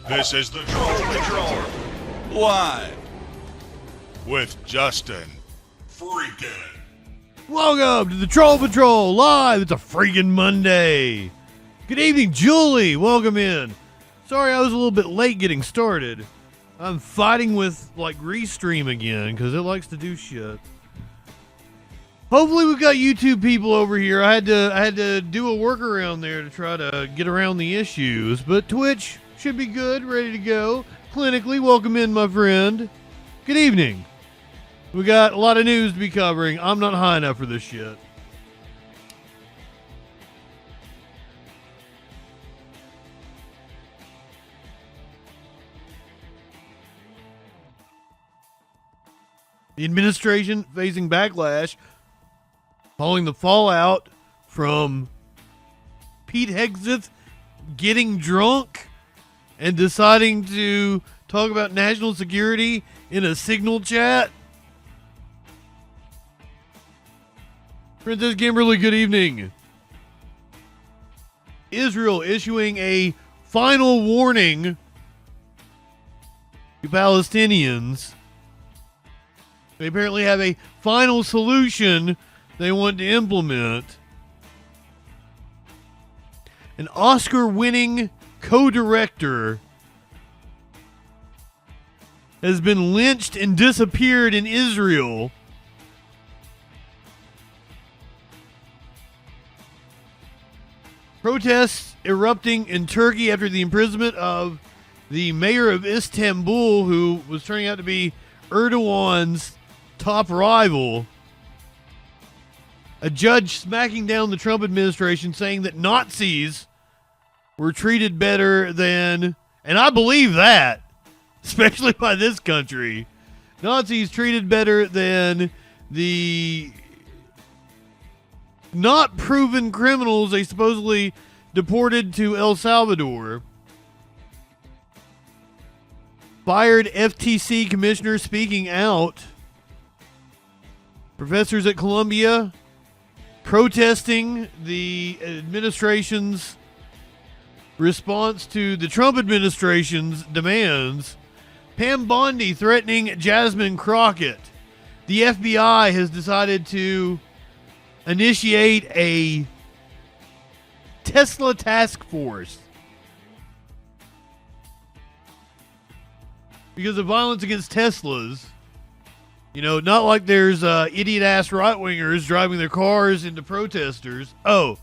This is the Troll Patrol, live with Justin Freakin. Welcome to the Troll Patrol live. It's a freaking Monday. Good evening, Julie. Welcome in. Sorry I was a little bit late getting started. I'm fighting with Restream again because it likes to do shit. Hopefully we've got YouTube people over here. I had to do a workaround there to try to get around the issues, but Twitch should be good, ready to go. Clinically, welcome in, my friend. Good evening. We got a lot of news to be covering. I'm not high enough for this shit. The administration facing backlash following the fallout from Pete Hegseth getting drunk and deciding to talk about national security in a Signal chat. Princess Kimberly, good evening. Israel issuing a final warning to Palestinians. They apparently have a final solution they want to implement. An Oscar-winning co-director has been lynched and disappeared in Israel. Protests erupting in Turkey after the imprisonment of the mayor of Istanbul, who was turning out to be Erdogan's top rival. A judge smacking down the Trump administration, saying that Nazis were treated better than, and I believe that, especially by this country, Nazis treated better than the not proven criminals they supposedly deported to El Salvador. Fired FTC commissioner speaking out. Professors at Columbia protesting the administration's response to the Trump administration's demands. Pam Bondi threatening Jasmine Crockett. The FBI has decided to initiate a Tesla task force because of violence against Teslas. You know, not like there's idiot-ass right-wingers driving their cars into protesters. Oh.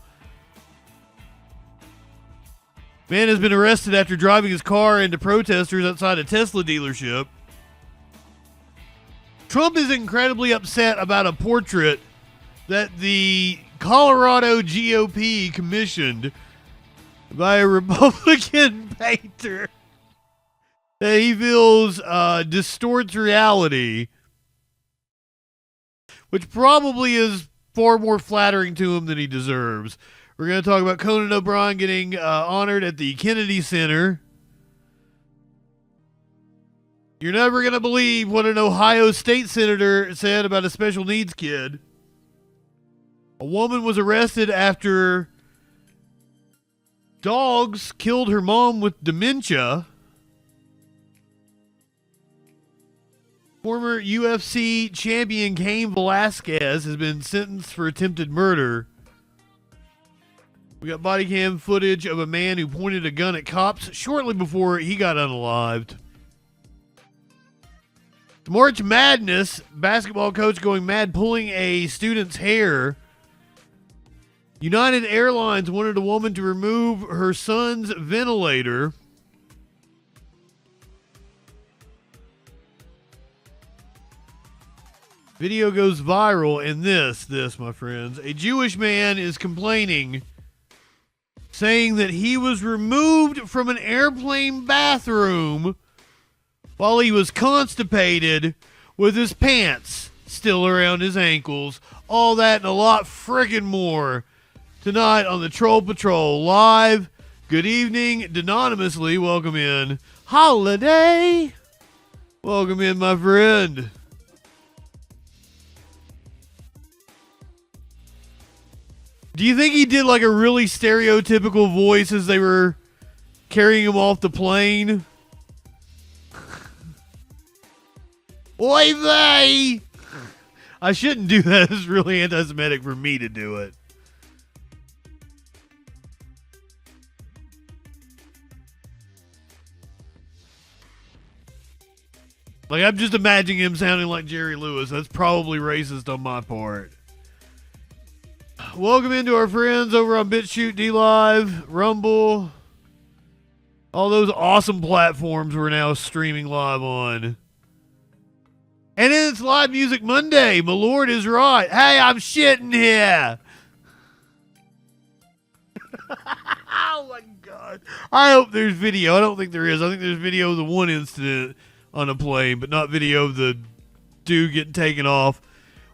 Man has been arrested after driving his car into protesters outside a Tesla dealership. Trump is incredibly upset about a portrait that the Colorado GOP commissioned by a Republican painter that he feels distorts reality, which probably is far more flattering to him than he deserves. We're going to talk about Conan O'Brien getting honored at the Kennedy Center. You're never going to believe what an Ohio State senator said about a special needs kid. A woman was arrested after dogs killed her mom with dementia. Former UFC champion Cain Velasquez has been sentenced for attempted murder. We got body cam footage of a man who pointed a gun at cops shortly before he got unalived. March Madness, basketball coach going mad pulling a student's hair. United Airlines wanted a woman to remove her son's ventilator. Video goes viral, and this, my friends. A Jewish man is complaining, saying that he was removed from an airplane bathroom while he was constipated with his pants still around his ankles. All that and a lot frickin' more tonight on the Troll Patrol live. Good evening, anonymously. Welcome in. Holiday. Welcome in, my friend. Do you think he did like a really stereotypical voice as they were carrying him off the plane? Oy vey! I shouldn't do that. It's really anti-Semitic for me to do it. Like, I'm just imagining him sounding like Jerry Lewis. That's probably racist on my part. Welcome into our friends over on BitChute, DLive, Rumble. All those awesome platforms we're now streaming live on. And then it's Live Music Monday. My lord is right. Hey, I'm shitting here. Oh my God. I hope there's video. I don't think there is. I think there's video of the one incident on a plane, but not video of the dude getting taken off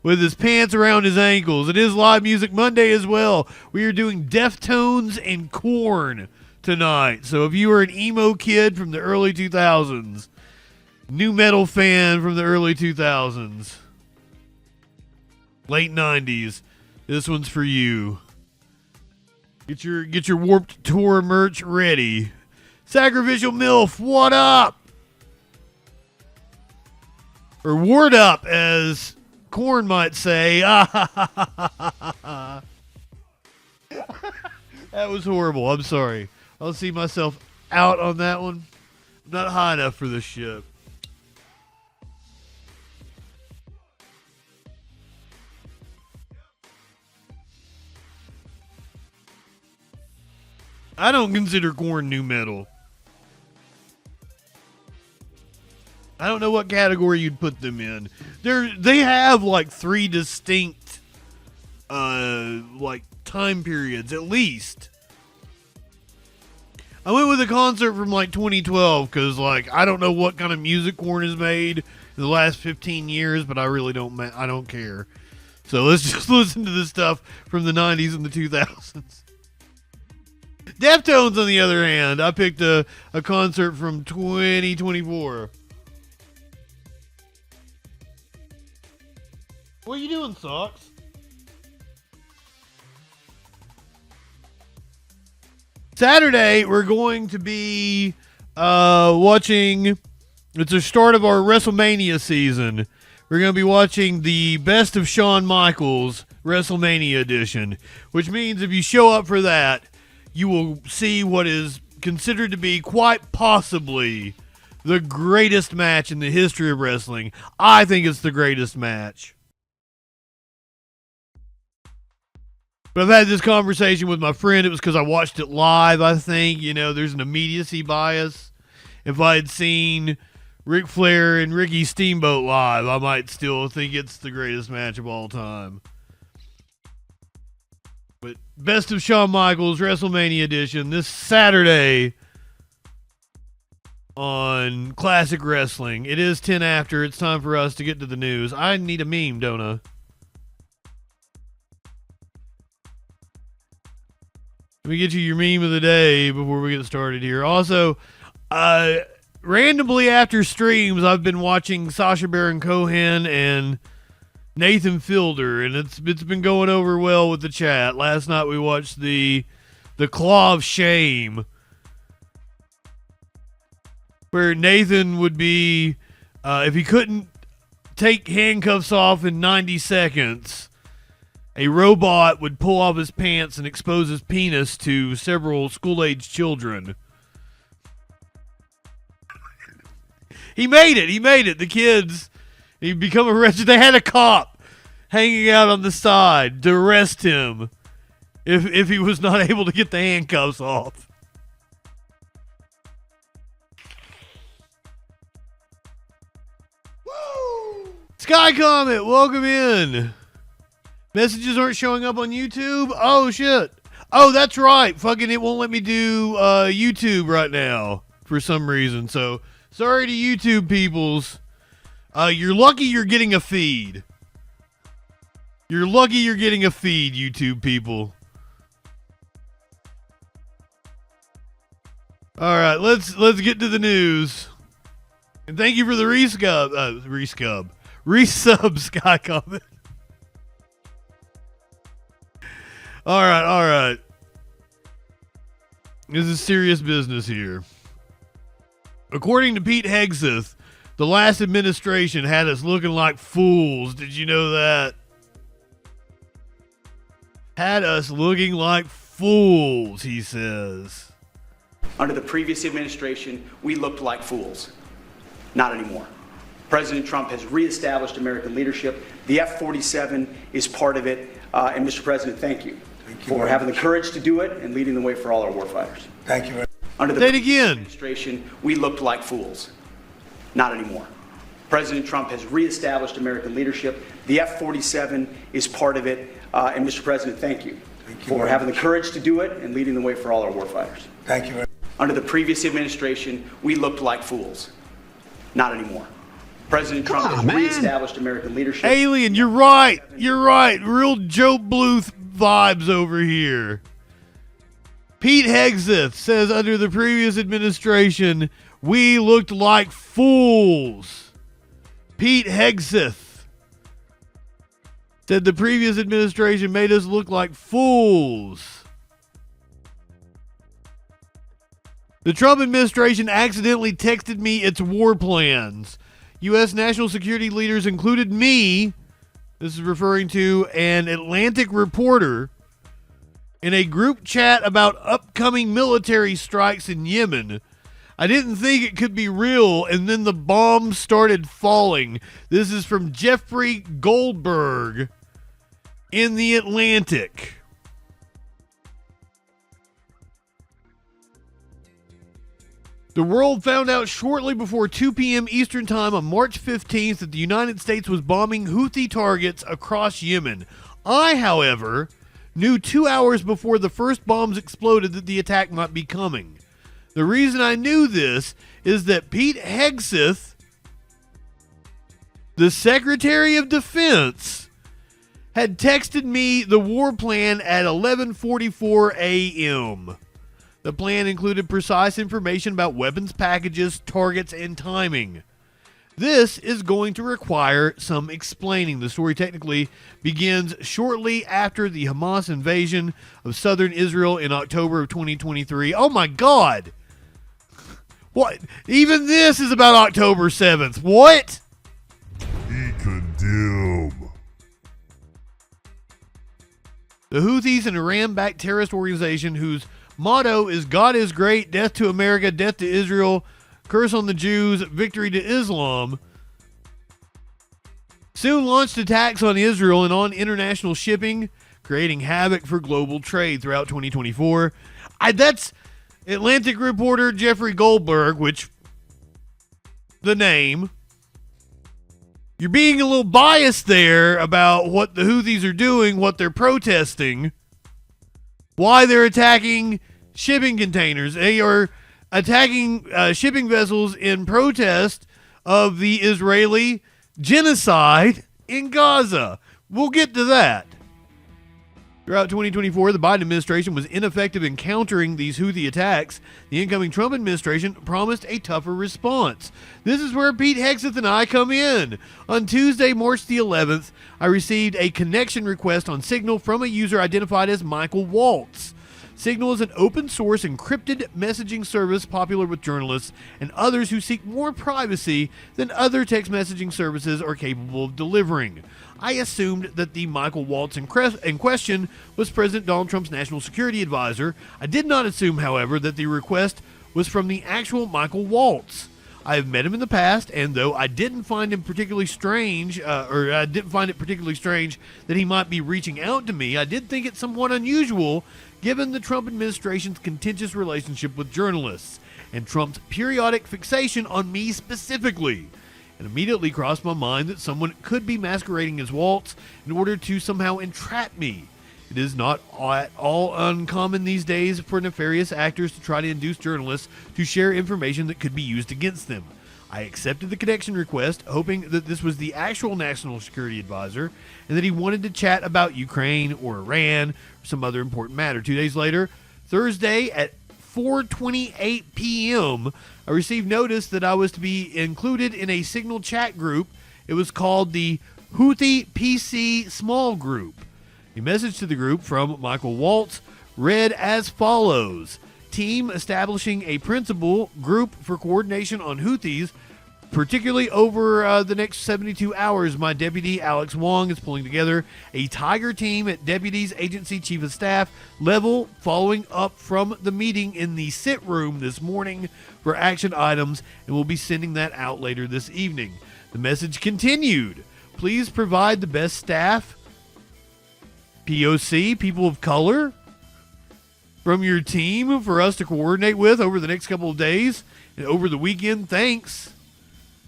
with his pants around his ankles. It is Live Music Monday as well. We are doing Deftones and Korn tonight. So if you are an emo kid from the early 2000s, new metal fan from the early 2000s, late 90s, this one's for you. Get your Warped Tour merch ready. Sacrificial MILF, what up? Or word up, as Korn might say. That was horrible. I'm sorry. I'll see myself out on that one. I'm not high enough for this shit. I don't consider Korn new metal. I don't know what category you'd put them in. They have like 3 distinct like time periods at least. I went with a concert from like 2012 because like I don't know what kind of music Korn has made in the last 15 years, but I really don't care. So let's just listen to the stuff from the 90s and the 2000s. Deftones, on the other hand, I picked a concert from 2024. What are you doing, Socks? Saturday, we're going to be watching. It's the start of our WrestleMania season. We're going to be watching the Best of Shawn Michaels WrestleMania edition, which means if you show up for that, you will see what is considered to be quite possibly the greatest match in the history of wrestling. I think it's the greatest match. But I've had this conversation with my friend. It was because I watched it live, I think. You know, there's an immediacy bias. If I had seen Ric Flair and Ricky Steamboat live, I might still think it's the greatest match of all time. But Best of Shawn Michaels WrestleMania edition this Saturday on Classic Wrestling. It is 10 after. It's time for us to get to the news. I need a meme, don't I? Let me get you your meme of the day before we get started here. Also, randomly after streams, I've been watching Sacha Baron Cohen and Nathan Fielder, and it's been going over well with the chat. Last night we watched the Claw of Shame, where Nathan would be, if he couldn't take handcuffs off in 90 seconds, a robot would pull off his pants and expose his penis to several school-age children. He made it. The kids, he'd become arrested. They had a cop hanging out on the side to arrest him if he was not able to get the handcuffs off. Woo! Sky Comet, welcome in. Messages aren't showing up on YouTube? Oh, shit. Oh, that's right. Fucking it won't let me do YouTube right now for some reason. So, sorry to YouTube peoples. You're lucky you're getting a feed. You're lucky you're getting a feed, YouTube people. All right, let's get to the news. And thank you for the resub, Sky Comet. All right. This is serious business here. According to Pete Hegseth, The last administration had us looking like fools. Did you know that? Had us looking like fools, he says. Under the previous administration, we looked like fools. Not anymore. President Trump has reestablished American leadership. The F-47 is part of it. And Mr. President, thank you for having the courage to do it and leading the way for all our warfighters. Thank you. Under the Say it previous again. administration, we looked like fools. Not anymore. President Trump has reestablished American leadership. The F-47 is part of it. And Mr. President, thank you for having the courage to do it and leading the way for all our warfighters. Thank you. Under the previous administration, we looked like fools. Not anymore. President Trump has reestablished American leadership. Alien, you're right. You're right. Real Joe Bluth vibes over here. Pete Hegseth says under the previous administration, we looked like fools. Pete Hegseth said the previous administration made us look like fools. The Trump administration accidentally texted me its war plans. U.S. national security leaders included me, this is referring to an Atlantic reporter, in a group chat about upcoming military strikes in Yemen. I didn't think it could be real, and then the bombs started falling. This is from Jeffrey Goldberg in the Atlantic. The world found out shortly before 2 p.m. Eastern Time on March 15th that the United States was bombing Houthi targets across Yemen. I, however, knew 2 hours before the first bombs exploded that the attack might be coming. The reason I knew this is that Pete Hegseth, the Secretary of Defense, had texted me the war plan at 11:44 a.m. The plan included precise information about weapons packages, targets, and timing. This is going to require some explaining. The story technically begins shortly after the Hamas invasion of southern Israel in October of 2023. Oh my God! What? Even this is about October 7th. What? He condemn. The Houthis, an Iran-backed terrorist organization whose motto is God is great, death to America, death to Israel, curse on the Jews, victory to Islam, soon launched attacks on Israel and on international shipping, creating havoc for global trade throughout 2024. That's Atlantic reporter Jeffrey Goldberg, which, the name. You're being a little biased there about what the Houthis are doing, what they're protesting, why they're attacking shipping containers. They are attacking shipping vessels in protest of the Israeli genocide in Gaza. We'll get to that. Throughout 2024, the Biden administration was ineffective in countering these Houthi attacks. The incoming Trump administration promised a tougher response. This is where Pete Hegseth and I come in. On Tuesday, March the 11th, I received a connection request on Signal from a user identified as Michael Waltz. Signal is an open-source encrypted messaging service popular with journalists and others who seek more privacy than other text messaging services are capable of delivering. I assumed that the Michael Waltz in question was President Donald Trump's national security advisor. I did not assume, however, that the request was from the actual Michael Waltz. I have met him in the past, and though I didn't find him particularly strange, I didn't find it particularly strange that he might be reaching out to me, I did think it somewhat unusual given the Trump administration's contentious relationship with journalists and Trump's periodic fixation on me specifically. It immediately crossed my mind that someone could be masquerading as Waltz in order to somehow entrap me. It is not at all uncommon these days for nefarious actors to try to induce journalists to share information that could be used against them. I accepted the connection request, hoping that this was the actual national security advisor and that he wanted to chat about Ukraine or Iran or some other important matter. 2 days later, Thursday at 4:28 p.m., I received notice that I was to be included in a Signal chat group. It was called the Houthi PC Small Group. A message to the group from Michael Waltz read as follows: Team establishing a principal group for coordination on Houthis particularly over the next 72 hours, my deputy, Alex Wong, is pulling together a Tiger team at Deputies Agency Chief of Staff level, following up from the meeting in the sit room this morning for action items, and we'll be sending that out later this evening. The message continued. Please provide the best staff, POC, people of color, from your team for us to coordinate with over the next couple of days and over the weekend. Thanks.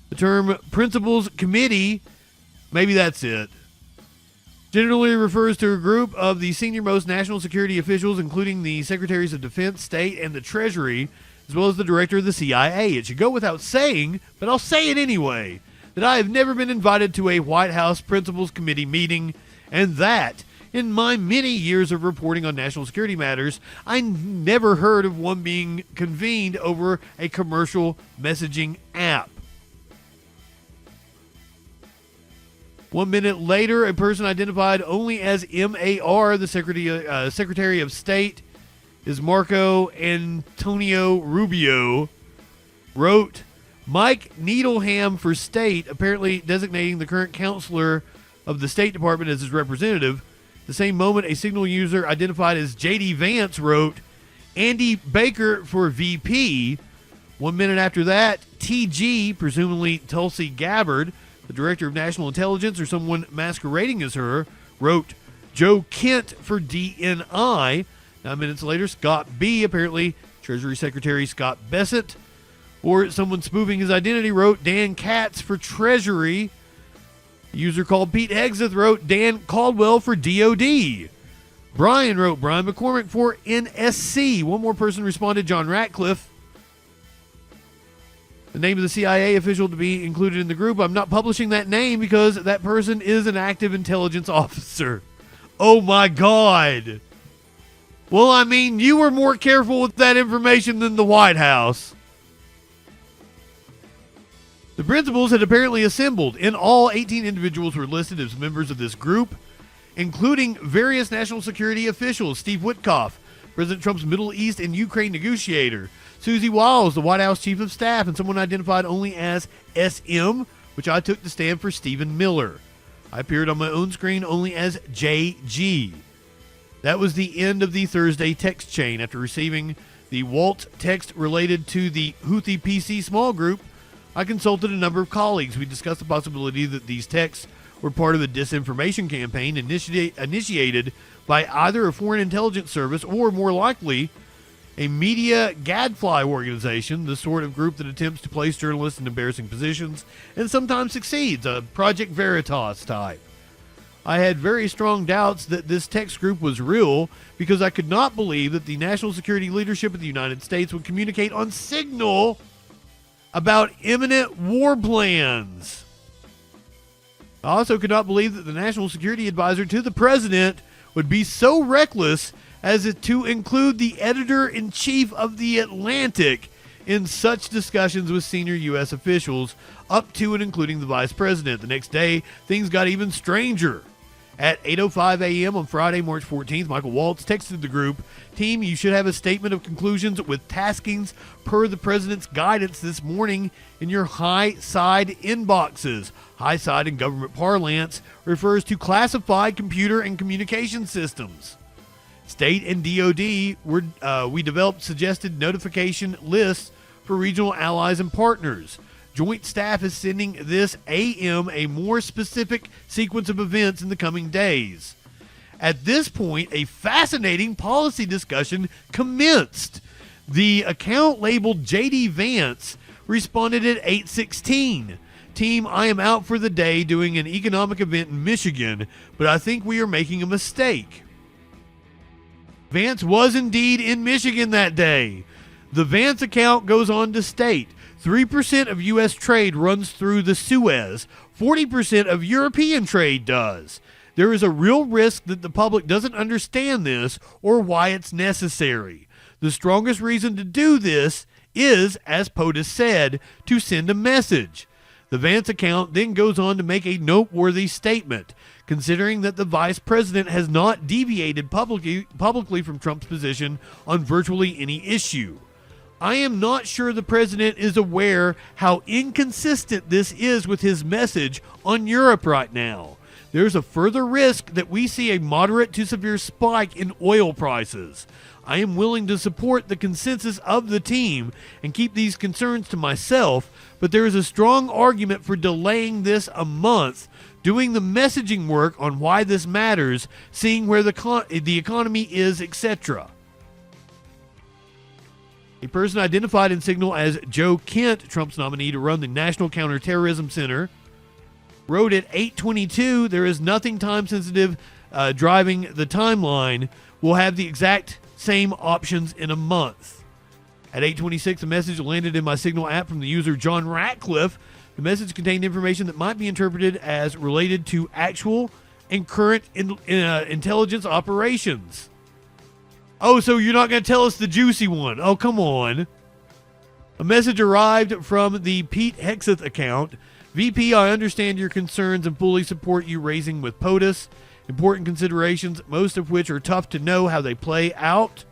The term Principals Committee, maybe that's it, generally refers to a group of the senior-most national security officials, including the Secretaries of Defense, State, and the Treasury, as well as the Director of the CIA. It should go without saying, but I'll say it anyway, that I have never been invited to a White House Principals Committee meeting, and that, in my many years of reporting on national security matters, I never heard of one being convened over a commercial messaging app. 1 minute later, a person identified only as MAR, the Secretary of State, is Marco Antonio Rubio, wrote, Mike Needleham for State, apparently designating the current counselor of the State Department as his representative. The same moment, a Signal user identified as J.D. Vance wrote, Andy Baker for VP. 1 minute after that, TG, presumably Tulsi Gabbard, the Director of National Intelligence or someone masquerading as her, wrote Joe Kent for DNI. 9 minutes later, Scott B., apparently Treasury Secretary Scott Bessent, or someone spoofing his identity, wrote Dan Katz for Treasury. A user called Pete Hegseth wrote Dan Caldwell for DOD. Brian wrote Brian McCormick for NSC. One more person responded, John Ratcliffe. The name of the CIA official to be included in the group. I'm not publishing that name because that person is an active intelligence officer. Oh my God. Well, I mean, you were more careful with that information than the White House. The principals had apparently assembled. In all, 18 individuals were listed as members of this group, including various national security officials. Steve Witkoff, President Trump's Middle East and Ukraine negotiator. Susie Wiles, the White House Chief of Staff, and someone identified only as SM, which I took to stand for Stephen Miller. I appeared on my own screen only as JG. That was the end of the Thursday text chain. After receiving the Walt text related to the Houthi PC small group, I consulted a number of colleagues. We discussed the possibility that these texts were part of a disinformation campaign initiated by either a foreign intelligence service or, more likely, a media gadfly organization, the sort of group that attempts to place journalists in embarrassing positions and sometimes succeeds, a Project Veritas type. I had very strong doubts that this text group was real because I could not believe that the national security leadership of the United States would communicate on Signal about imminent war plans. I also could not believe that the national security advisor to the president would be so reckless as to include the editor-in-chief of The Atlantic in such discussions with senior U.S. officials, up to and including the vice president. The next day, things got even stranger. At 8:05 a.m. on Friday, March 14th, Michael Waltz texted the group, Team, you should have a statement of conclusions with taskings per the president's guidance this morning in your high side inboxes. High side in government parlance refers to classified computer and communication systems. State and DOD, we developed suggested notification lists for regional allies and partners. Joint Staff is sending this AM a more specific sequence of events in the coming days. At this point, a fascinating policy discussion commenced. The account labeled JD Vance responded at 8:16. Team, I am out for the day doing an economic event in Michigan, but I think we are making a mistake. Vance was indeed in Michigan that day. The Vance account goes on to state, 3% of U.S. trade runs through the Suez. 40% of European trade does. There is a real risk that the public doesn't understand this or why it's necessary. The strongest reason to do this is, as POTUS said, to send a message. The Vance account then goes on to make a noteworthy statement, considering that the vice president has not deviated publicly from Trump's position on virtually any issue. I am not sure the president is aware how inconsistent this is with his message on Europe right now. There's a further risk that we see a moderate to severe spike in oil prices. I am willing to support the consensus of the team and keep these concerns to myself, but there is a strong argument for delaying this a month, doing the messaging work on why this matters, seeing where the economy is, etc. A person identified in Signal as Joe Kent, Trump's nominee to run the National Counterterrorism Center, wrote at 8:22, there is nothing time-sensitive driving the timeline. We'll have the exact same options in a month. At 8:26, a message landed in my Signal app from the user John Ratcliffe. The message contained information that might be interpreted as related to actual and current intelligence operations. Oh, so you're not going to tell us the juicy one. Oh, come on. A message arrived from the Pete Hegseth account. VP, I understand your concerns and fully support you raising with POTUS. Important considerations, most of which are tough to know how they play out.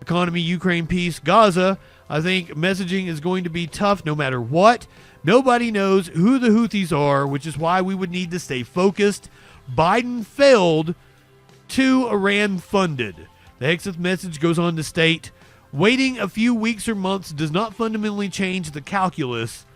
Economy, Ukraine, peace, Gaza. I think messaging is going to be tough no matter what. Nobody knows who the Houthis are, which is why we would need to stay focused. Biden failed to Iran funded. The Hegseth message goes on to state, waiting a few weeks or months does not fundamentally change the calculus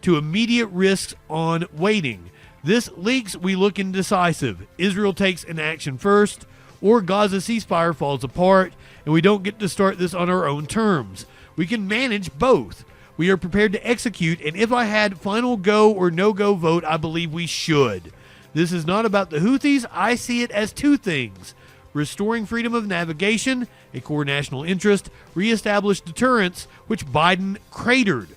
to immediate risks on waiting. This leaks, we look indecisive. Israel takes an action first, or Gaza ceasefire falls apart, and we don't get to start this on our own terms. We can manage both. We are prepared to execute, and if I had final go or no-go vote, I believe we should. This is not about the Houthis. I see it as two things. Restoring freedom of navigation, a core national interest, reestablish deterrence, which Biden cratered.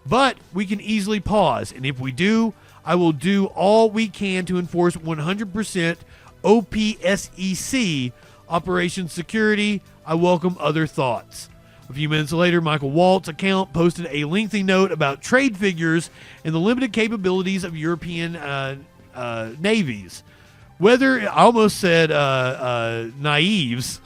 But we can easily pause, and if we do, I will do all we can to enforce 100% OPSEC, Operation Security. I welcome other thoughts. A few minutes later, Michael Walt's account posted a lengthy note about trade figures and the limited capabilities of European navies. Whether, I almost said naives,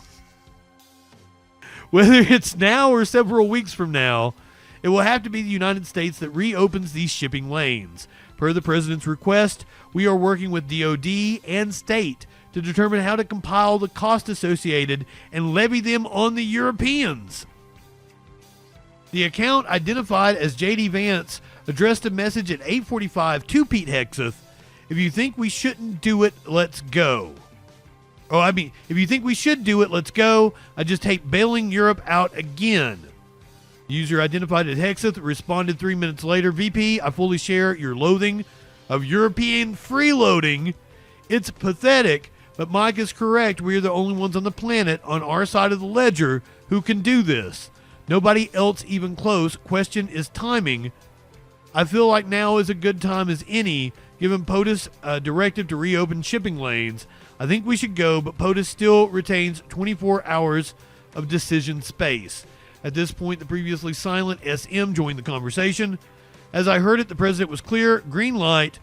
whether it's now or several weeks from now, it will have to be the United States that reopens these shipping lanes. Per the president's request, we are working with DOD and state to determine how to compile the cost associated and levy them on the Europeans. The account, identified as JD Vance, addressed a message at 8:45 to Pete Hegseth. If you think we shouldn't do it, let's go. If you think we should do it, let's go. I just hate bailing Europe out again. The user identified as Hegseth responded 3 minutes later, VP, I fully share your loathing of European freeloading. It's pathetic, but Mike is correct. We are the only ones on the planet on our side of the ledger who can do this. Nobody else even close. Question is timing. I feel like now is a good time as any, given POTUS directive to reopen shipping lanes. I think we should go, but POTUS still retains 24 hours of decision space. At this point, the previously silent SM joined the conversation. As I heard it, the president was clear, green light,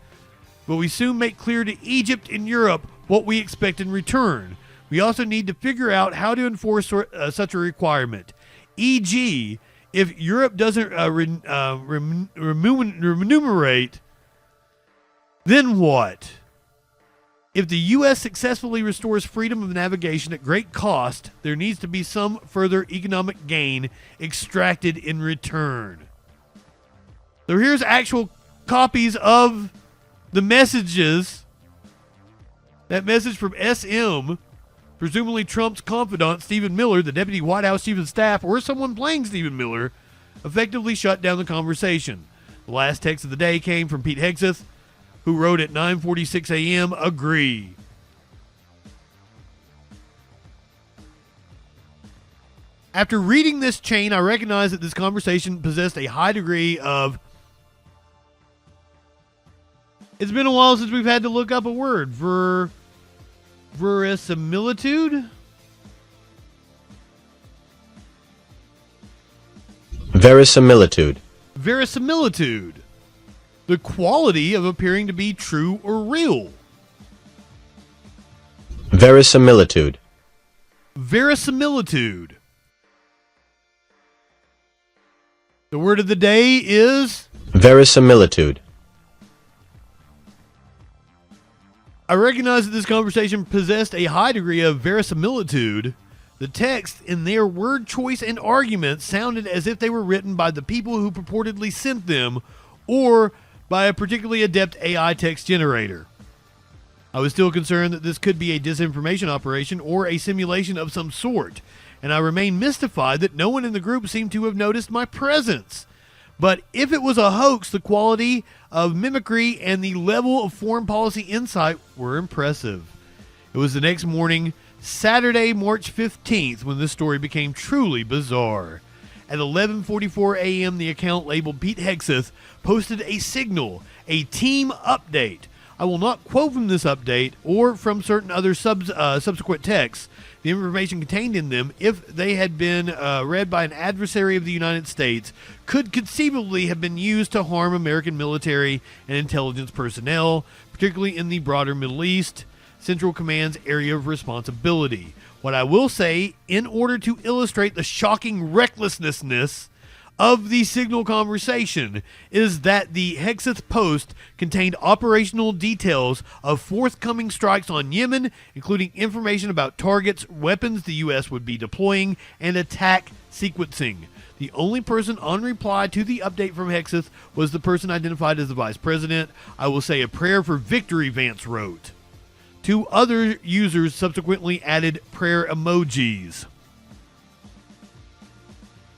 but we soon make clear to Egypt and Europe what we expect in return. We also need to figure out how to enforce such a requirement. E.g., if Europe doesn't remunerate, then what? If the U.S. successfully restores freedom of navigation at great cost, there needs to be some further economic gain extracted in return. So here's actual copies of the messages. That message from SM, presumably Trump's confidant, Stephen Miller, the deputy White House chief of staff, or someone playing Stephen Miller, effectively shut down the conversation. The last text of the day came from Pete Hegseth, who wrote at 9:46 a.m., agree. After reading this chain, I recognize that this conversation possessed a high degree of... It's been a while since we've had to look up a word. Verisimilitude? Verisimilitude. Verisimilitude. The quality of appearing to be true or real. Verisimilitude. Verisimilitude. The word of the day is verisimilitude. I recognize that this conversation possessed a high degree of verisimilitude. The text in their word choice and arguments sounded as if they were written by the people who purportedly sent them or by a particularly adept AI text generator. I was still concerned that this could be a disinformation operation or a simulation of some sort, and I remain mystified that no one in the group seemed to have noticed my presence. But if it was a hoax, the quality of mimicry and the level of foreign policy insight were impressive. It was the next morning, Saturday, March 15th, when this story became truly bizarre. At 11:44 a.m., the account labeled Pete Hegseth posted a signal, a team update. I will not quote from this update or from certain other subsequent texts. The information contained in them, if they had been read by an adversary of the United States, could conceivably have been used to harm American military and intelligence personnel, particularly in the broader Middle East, Central Command's area of responsibility. What I will say, in order to illustrate the shocking recklessness of the signal conversation, is that the Hegseth post contained operational details of forthcoming strikes on Yemen, including information about targets, weapons the U.S. would be deploying, and attack sequencing. The only person on reply to the update from Hegseth was the person identified as the vice president. I will say a prayer for victory, Vance wrote. Two other users subsequently added prayer emojis.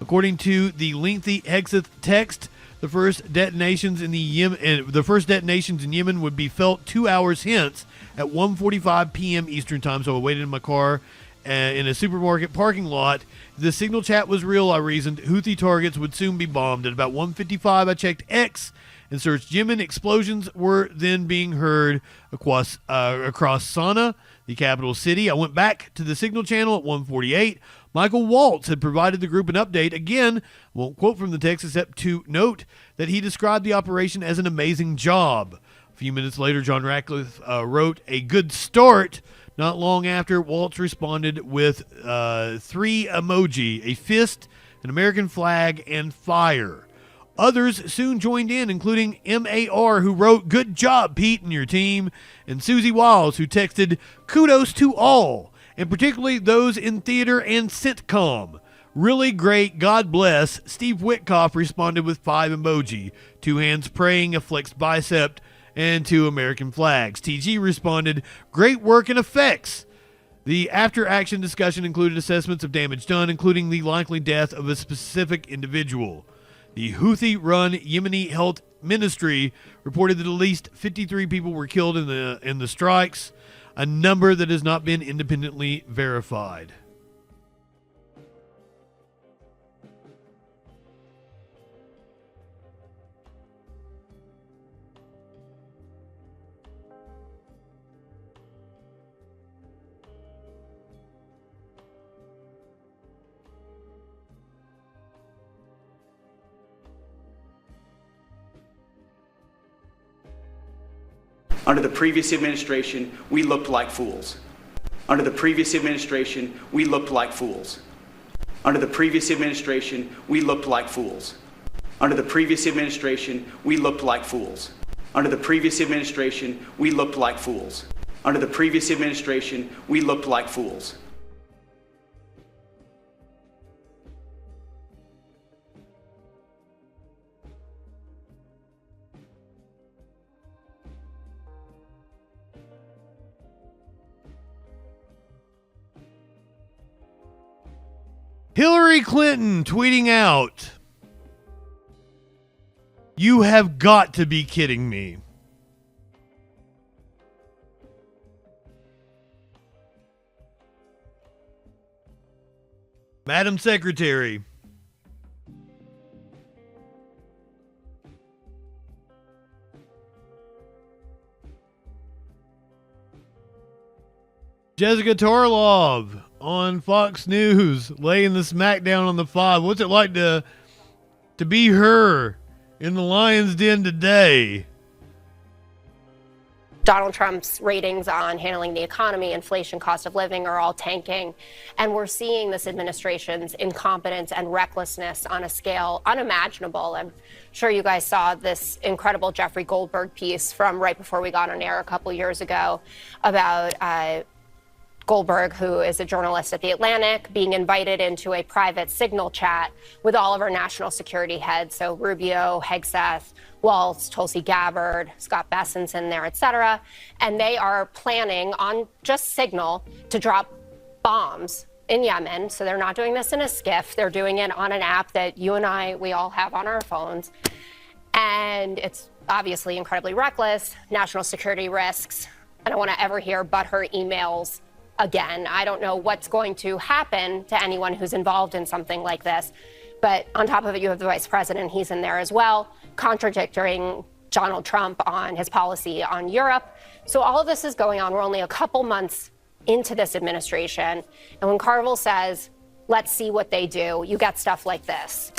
According to the lengthy Hegseth text, the first detonations in Yemen would be felt 2 hours hence at 1:45 p.m. Eastern Time. So I waited in my car in a supermarket parking lot. If the signal chat was real, I reasoned, Houthi targets would soon be bombed. At about 1:55, I checked X and searched Yemen. Explosions were then being heard across Sana'a, the capital city. I went back to the signal channel at 1:48. Michael Waltz had provided the group an update. Again, won't quote from the text except to note that he described the operation as an amazing job. A few minutes later, John Ratcliffe wrote a good start. Not long after, Waltz responded with 3 emoji, a fist, an American flag, and fire. Others soon joined in, including MAR, who wrote, "Good job, Pete and your team," and Susie Wiles, who texted, "Kudos to all, and particularly those in theater and sitcom. Really great, God bless." Steve Witkoff responded with 5 emoji, 2 hands praying, a flexed bicep, and 2 American flags. TG responded, "Great work and effects." The after-action discussion included assessments of damage done, including the likely death of a specific individual. The Houthi-run Yemeni Health Ministry reported that at least 53 people were killed in the strikes, a number that has not been independently verified. Under the previous administration, we looked like fools. Under the previous administration, we looked like fools. Under the previous administration, we looked like fools. Under the previous administration, we looked like fools. Under the previous administration, we looked like fools. Under the previous administration, we looked like fools. Hillary Clinton tweeting out, "You have got to be kidding me." Madam Secretary, Jessica Tarlov on Fox News laying the smackdown on the 5. What's it like to be her in the lion's den today? Donald Trump's ratings on handling the economy, inflation, cost of living are all tanking. And we're seeing this administration's incompetence and recklessness on a scale unimaginable. I'm sure you guys saw this incredible Jeffrey Goldberg piece from right before we got on air a couple years ago about Goldberg, who is a journalist at The Atlantic, being invited into a private Signal chat with all of our national security heads. So Rubio, Hegseth, Waltz, Tulsi Gabbard, Scott Bessent's in there, et cetera. And they are planning on just Signal to drop bombs in Yemen. So they're not doing this in a skiff. They're doing it on an app that you and I, we all have on our phones. And it's obviously incredibly reckless, national security risks. I don't want to ever hear butthurt emails again. I don't know what's going to happen to anyone who's involved in something like this. But on top of it, you have the vice president. He's in there as well, contradicting Donald Trump on his policy on Europe. So all of this is going on. We're only a couple months into this administration. And when Carville says, let's see what they do, you get stuff like this.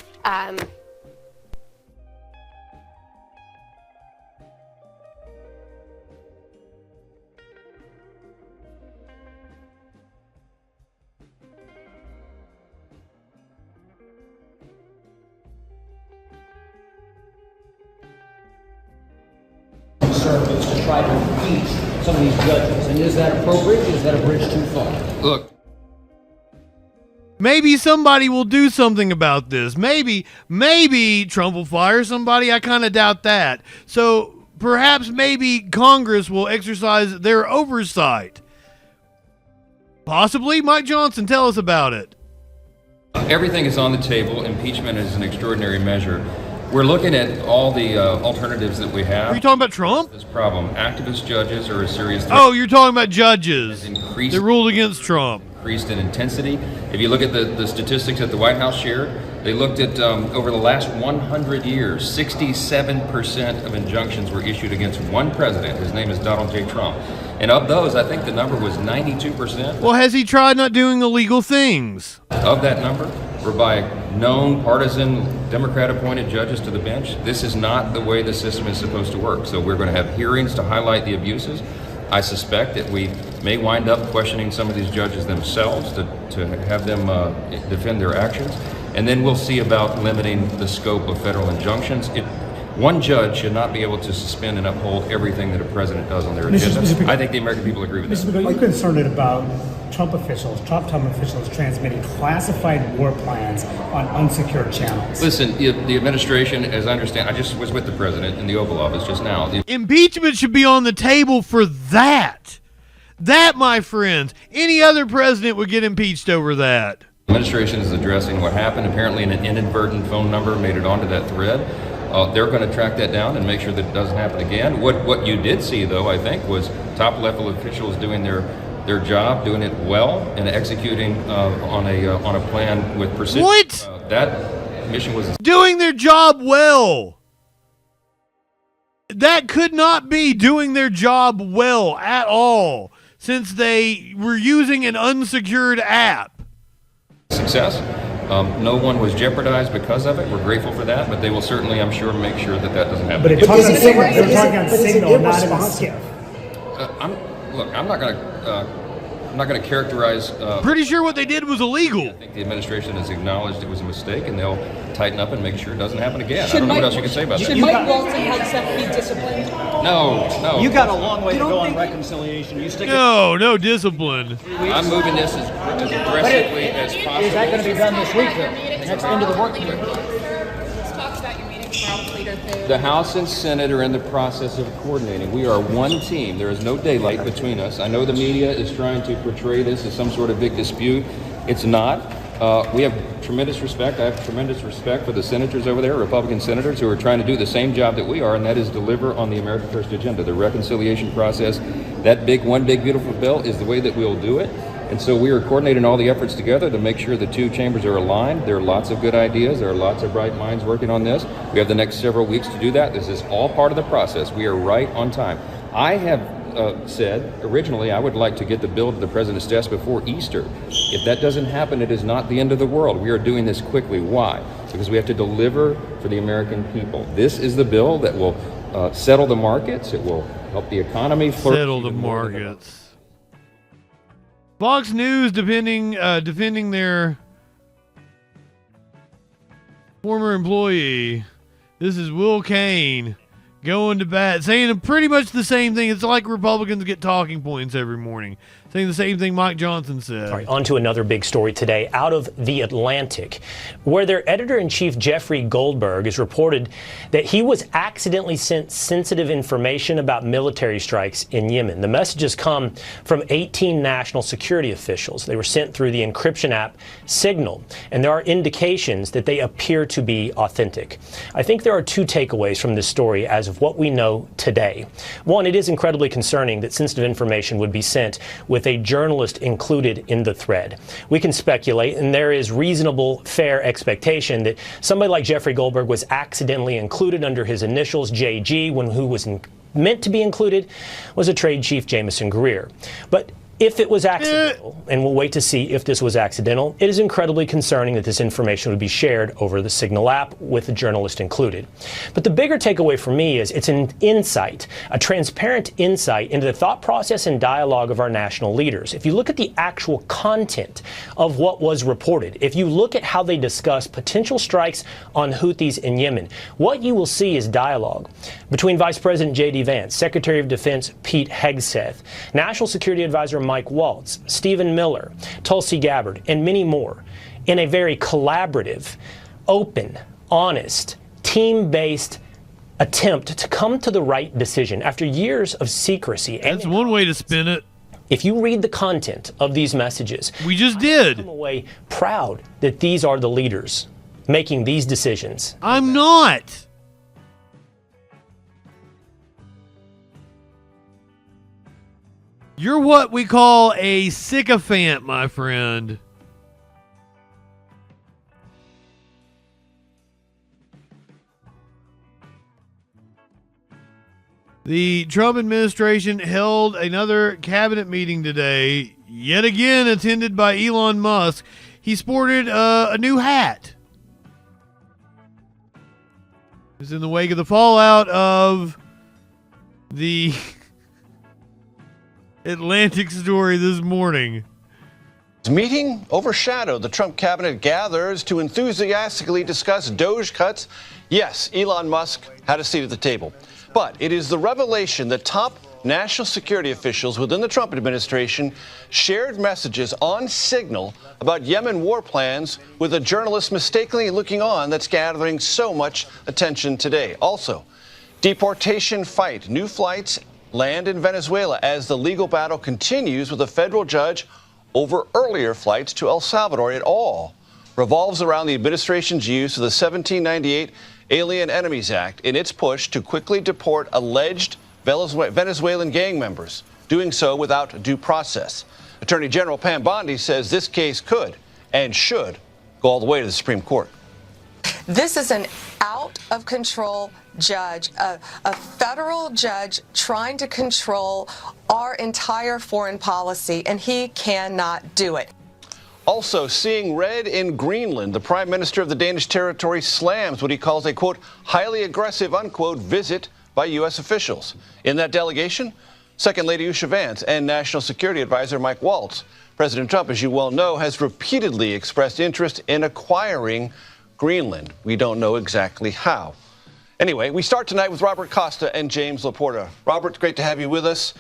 Conservatives to try to impeach some of these judges. And is that appropriate? Is that a bridge too far? Look, maybe somebody will do something about this. Maybe Trump will fire somebody. I kind of doubt that. So perhaps maybe Congress will exercise their oversight. Possibly. Mike Johnson, tell us about it. Everything is on the table. Impeachment is an extraordinary measure. We're looking at all the alternatives that we have. Are you talking about Trump? This problem. Activist judges are a serious threat. Oh, you're talking about judges Increased, that ruled against Trump. Increased in intensity. If you look at the statistics that the White House shared, they looked at over the last 100 years, 67% of injunctions were issued against one president. His name is Donald J. Trump. And of those, I think the number was 92%. Well, has he tried not doing illegal things? Of that number were by known partisan Democrat-appointed judges to the bench. This is not the way the system is supposed to work. So we're going to have hearings to highlight the abuses. I suspect that we may wind up questioning some of these judges themselves to have them defend their actions. And then we'll see about limiting the scope of federal injunctions. One judge should not be able to suspend and uphold everything that a president does on their agenda. I think the American people agree with that. Are you concerned about Trump officials transmitting classified war plans on unsecured channels? Listen, the administration, as I understand, I just was with the president in the Oval Office just now. Impeachment should be on the table for that. That, my friends, any other president would get impeached over that. The administration is addressing what happened. Apparently an inadvertent phone number made it onto that thread. They're going to track that down and make sure that it doesn't happen again. What you did see, though, I think, was top-level officials doing their job, doing it well, and executing on a plan with precision. What? That mission was doing their job well. That could not be doing their job well at all, since they were using an unsecured app. success. No one was jeopardized because of it. We're grateful for that, but they will certainly, I'm sure, make sure that that doesn't happen. But they're talking on Signal, not in a skiff. I'm not going to characterize. Pretty sure what they did was illegal. I think the administration has acknowledged it was a mistake, and they'll tighten up and make sure it doesn't happen again. I don't know what else you can say about that. Should Mike Walton Hegseth be disciplined? No. You got a long way to go on reconciliation. You stick No discipline. I'm moving this as aggressively as possible. Is that going to be done this week, though? Next end of the work week? Let's talk about your meetings for House Leader Thur. The House and Senate are in the process of coordinating. We are one team. There is no daylight between us. I know the media is trying to portray this as some sort of big dispute. It's not. We have tremendous respect. I have tremendous respect for the senators over there, Republican senators, who are trying to do the same job that we are, and that is deliver on the America First agenda. The reconciliation process, that one big beautiful bill is the way that we'll do it. And so we are coordinating all the efforts together to make sure the two chambers are aligned. There are lots of good ideas. There are lots of bright minds working on this. We have the next several weeks to do that. This is all part of the process. We are right on time. I have said originally I would like to get the bill to the president's desk before Easter. If that doesn't happen, it is not the end of the world. We are doing this quickly. Why? Because we have to deliver for the American people. This is the bill that will settle the markets. It will help the economy flourish. Settle the markets. Fox News defending their former employee. This is Will Cain going to bat, saying pretty much the same thing. It's like Republicans get talking points every morning, saying the same thing Mike Johnson said. All right, on to another big story today out of The Atlantic, where their editor-in-chief Jeffrey Goldberg has reported that he was accidentally sent sensitive information about military strikes in Yemen. The messages come from 18 national security officials. They were sent through the encryption app Signal, and there are indications that they appear to be authentic. I think there are two takeaways from this story as of what we know today. One, it is incredibly concerning that sensitive information would be sent with a journalist included in the thread. We can speculate, and there is reasonable, fair expectation that somebody like Jeffrey Goldberg was accidentally included under his initials, JG, when who was meant to be included was a trade chief, Jameson Greer. But if it was accidental, and we'll wait to see if this was accidental, it is incredibly concerning that this information would be shared over the Signal app with the journalist included. But the bigger takeaway for me is it's an insight, a transparent insight into the thought process and dialogue of our national leaders. If you look at the actual content of what was reported, if you look at how they discuss potential strikes on Houthis in Yemen, what you will see is dialogue between Vice President J.D. Vance, Secretary of Defense Pete Hegseth, National Security Advisor Mike Waltz, Stephen Miller, Tulsi Gabbard, and many more in a very collaborative, open, honest, team-based attempt to come to the right decision after years of secrecy. That's one way to spin it. If you read the content of these messages, we just did. I come away proud that these are the leaders making these decisions. I'm not. You're what we call a sycophant, my friend. The Trump administration held another cabinet meeting today, yet again attended by Elon Musk. He sported a new hat. It was in the wake of the fallout of the Atlantic story this morning. This meeting overshadowed. The Trump cabinet gathers to enthusiastically discuss DOGE cuts. Yes, Elon Musk had a seat at the table. But it is the revelation that top national security officials within the Trump administration shared messages on Signal about Yemen war plans with a journalist mistakenly looking on that's gathering so much attention today. Also, deportation fight, new flights land in Venezuela as the legal battle continues with a federal judge over earlier flights to El Salvador. It all revolves around the administration's use of the 1798 Alien Enemies Act in its push to quickly deport alleged Venezuelan gang members, doing so without due process. Attorney General Pam Bondi says this case could and should go all the way to the Supreme Court. This is an out-of-control judge, a federal judge trying to control our entire foreign policy, and he cannot do it. Also, seeing red in Greenland, the Prime Minister of the Danish territory slams what he calls a, quote, highly aggressive, unquote, visit by U.S. officials. In that delegation, Second Lady Usha Vance and National Security Advisor Mike Waltz. President Trump, as you well know, has repeatedly expressed interest in acquiring Greenland. We don't know exactly how. Anyway, we start tonight with Robert Costa and James Laporta. Robert, great to have you with us.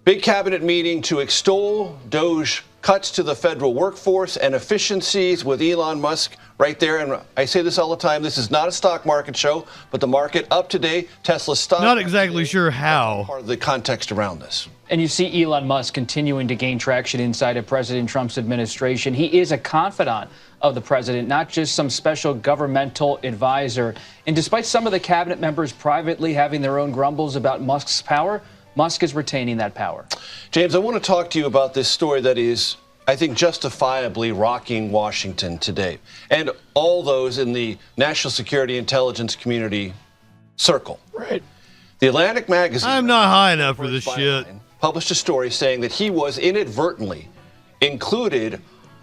Big cabinet meeting to extol DOGE cuts to the federal workforce and efficiencies with Elon Musk right there. And I say this all the time, this is not a stock market show, but the market up today, Tesla stock. Not exactly sure how. Part of the context around this. And you see Elon Musk continuing to gain traction inside of President Trump's administration. He is a confidant of the president, not just some special governmental advisor. And despite some of the cabinet members privately having their own grumbles about Musk's power, Musk is retaining that power. James, I want to talk to you about this story that is, I think, justifiably rocking Washington today and all those in the national security intelligence community circle. Right. The Atlantic magazine. I'm not high enough for this shit. Published a story saying that he was inadvertently included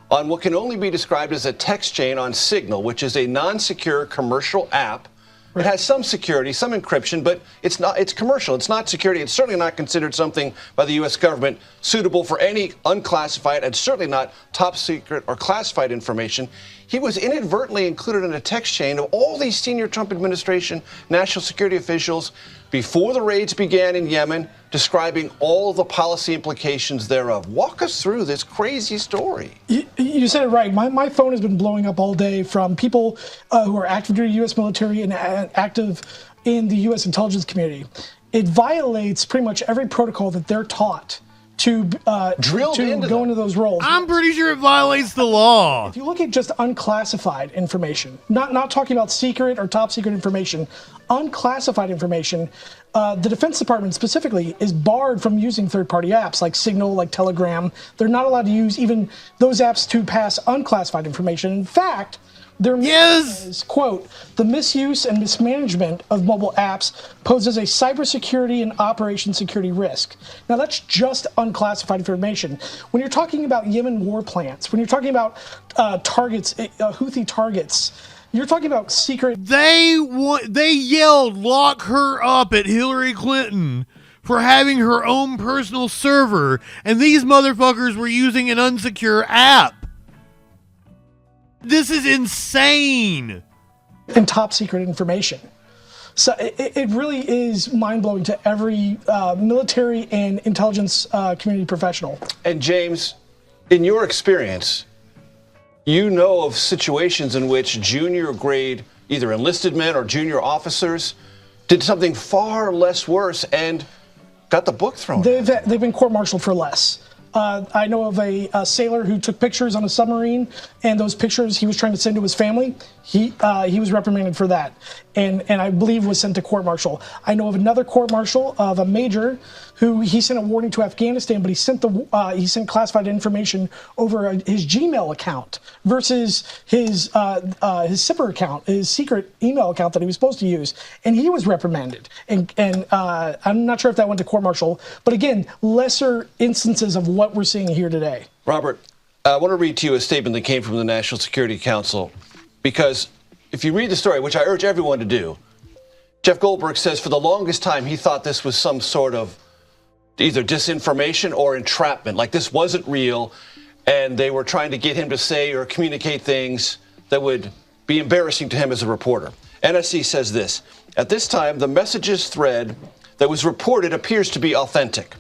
on what can only be described as a text chain on Signal, which is a non-secure commercial app It has some security, some encryption, but it's commercial. It's not security. It's certainly not considered something by the U.S. government suitable for any unclassified and certainly not top secret or classified information. He was inadvertently included in a text chain of all these senior Trump administration national security officials before the raids began in Yemen, describing all of the policy implications thereof. Walk us through this crazy story. You said it right. My phone has been blowing up all day from people who are active duty U.S. military and active in the U.S. intelligence community. It violates pretty much every protocol that they're taught to go into those roles. I'm pretty sure it violates the law. If you look at just unclassified information, not talking about secret or top secret information, unclassified information, the Defense Department specifically is barred from using third-party apps like Signal, like Telegram. They're not allowed to use even those apps to pass unclassified information. In fact, their is, quote, the misuse and mismanagement of mobile apps poses a cybersecurity and operation security risk. Now, that's just unclassified information. When you're talking about Yemen war plans, when you're talking about targets, Houthi targets, you're talking about secret. They yelled, lock her up at Hillary Clinton for having her own personal server, and these motherfuckers were using an unsecure app. This is insane. And top secret information. So it really is mind-blowing to every military and intelligence community professional. And James, in your experience, you know of situations in which junior grade, either enlisted men or junior officers, did something far less worse and got the book thrown. They've been court-martialed for less. I know of a sailor who took pictures on a submarine, and those pictures he was trying to send to his family. He was reprimanded for that, and I believe was sent to court-martial. I know of another court-martial of a major who he sent a warning to Afghanistan, but he sent classified information over his Gmail account versus his SIPR account, his secret email account that he was supposed to use, and he was reprimanded. And I'm not sure if that went to court-martial, but again, lesser instances of what we're seeing here today. Robert, I want to read to you a statement that came from the National Security Council, because if you read the story, which I urge everyone to do, Jeff Goldberg says for the longest time he thought this was some sort of either disinformation or entrapment, like this wasn't real, and they were trying to get him to say or communicate things that would be embarrassing to him as a reporter. NSC says this: at this time, the messages thread that was reported appears to be authentic,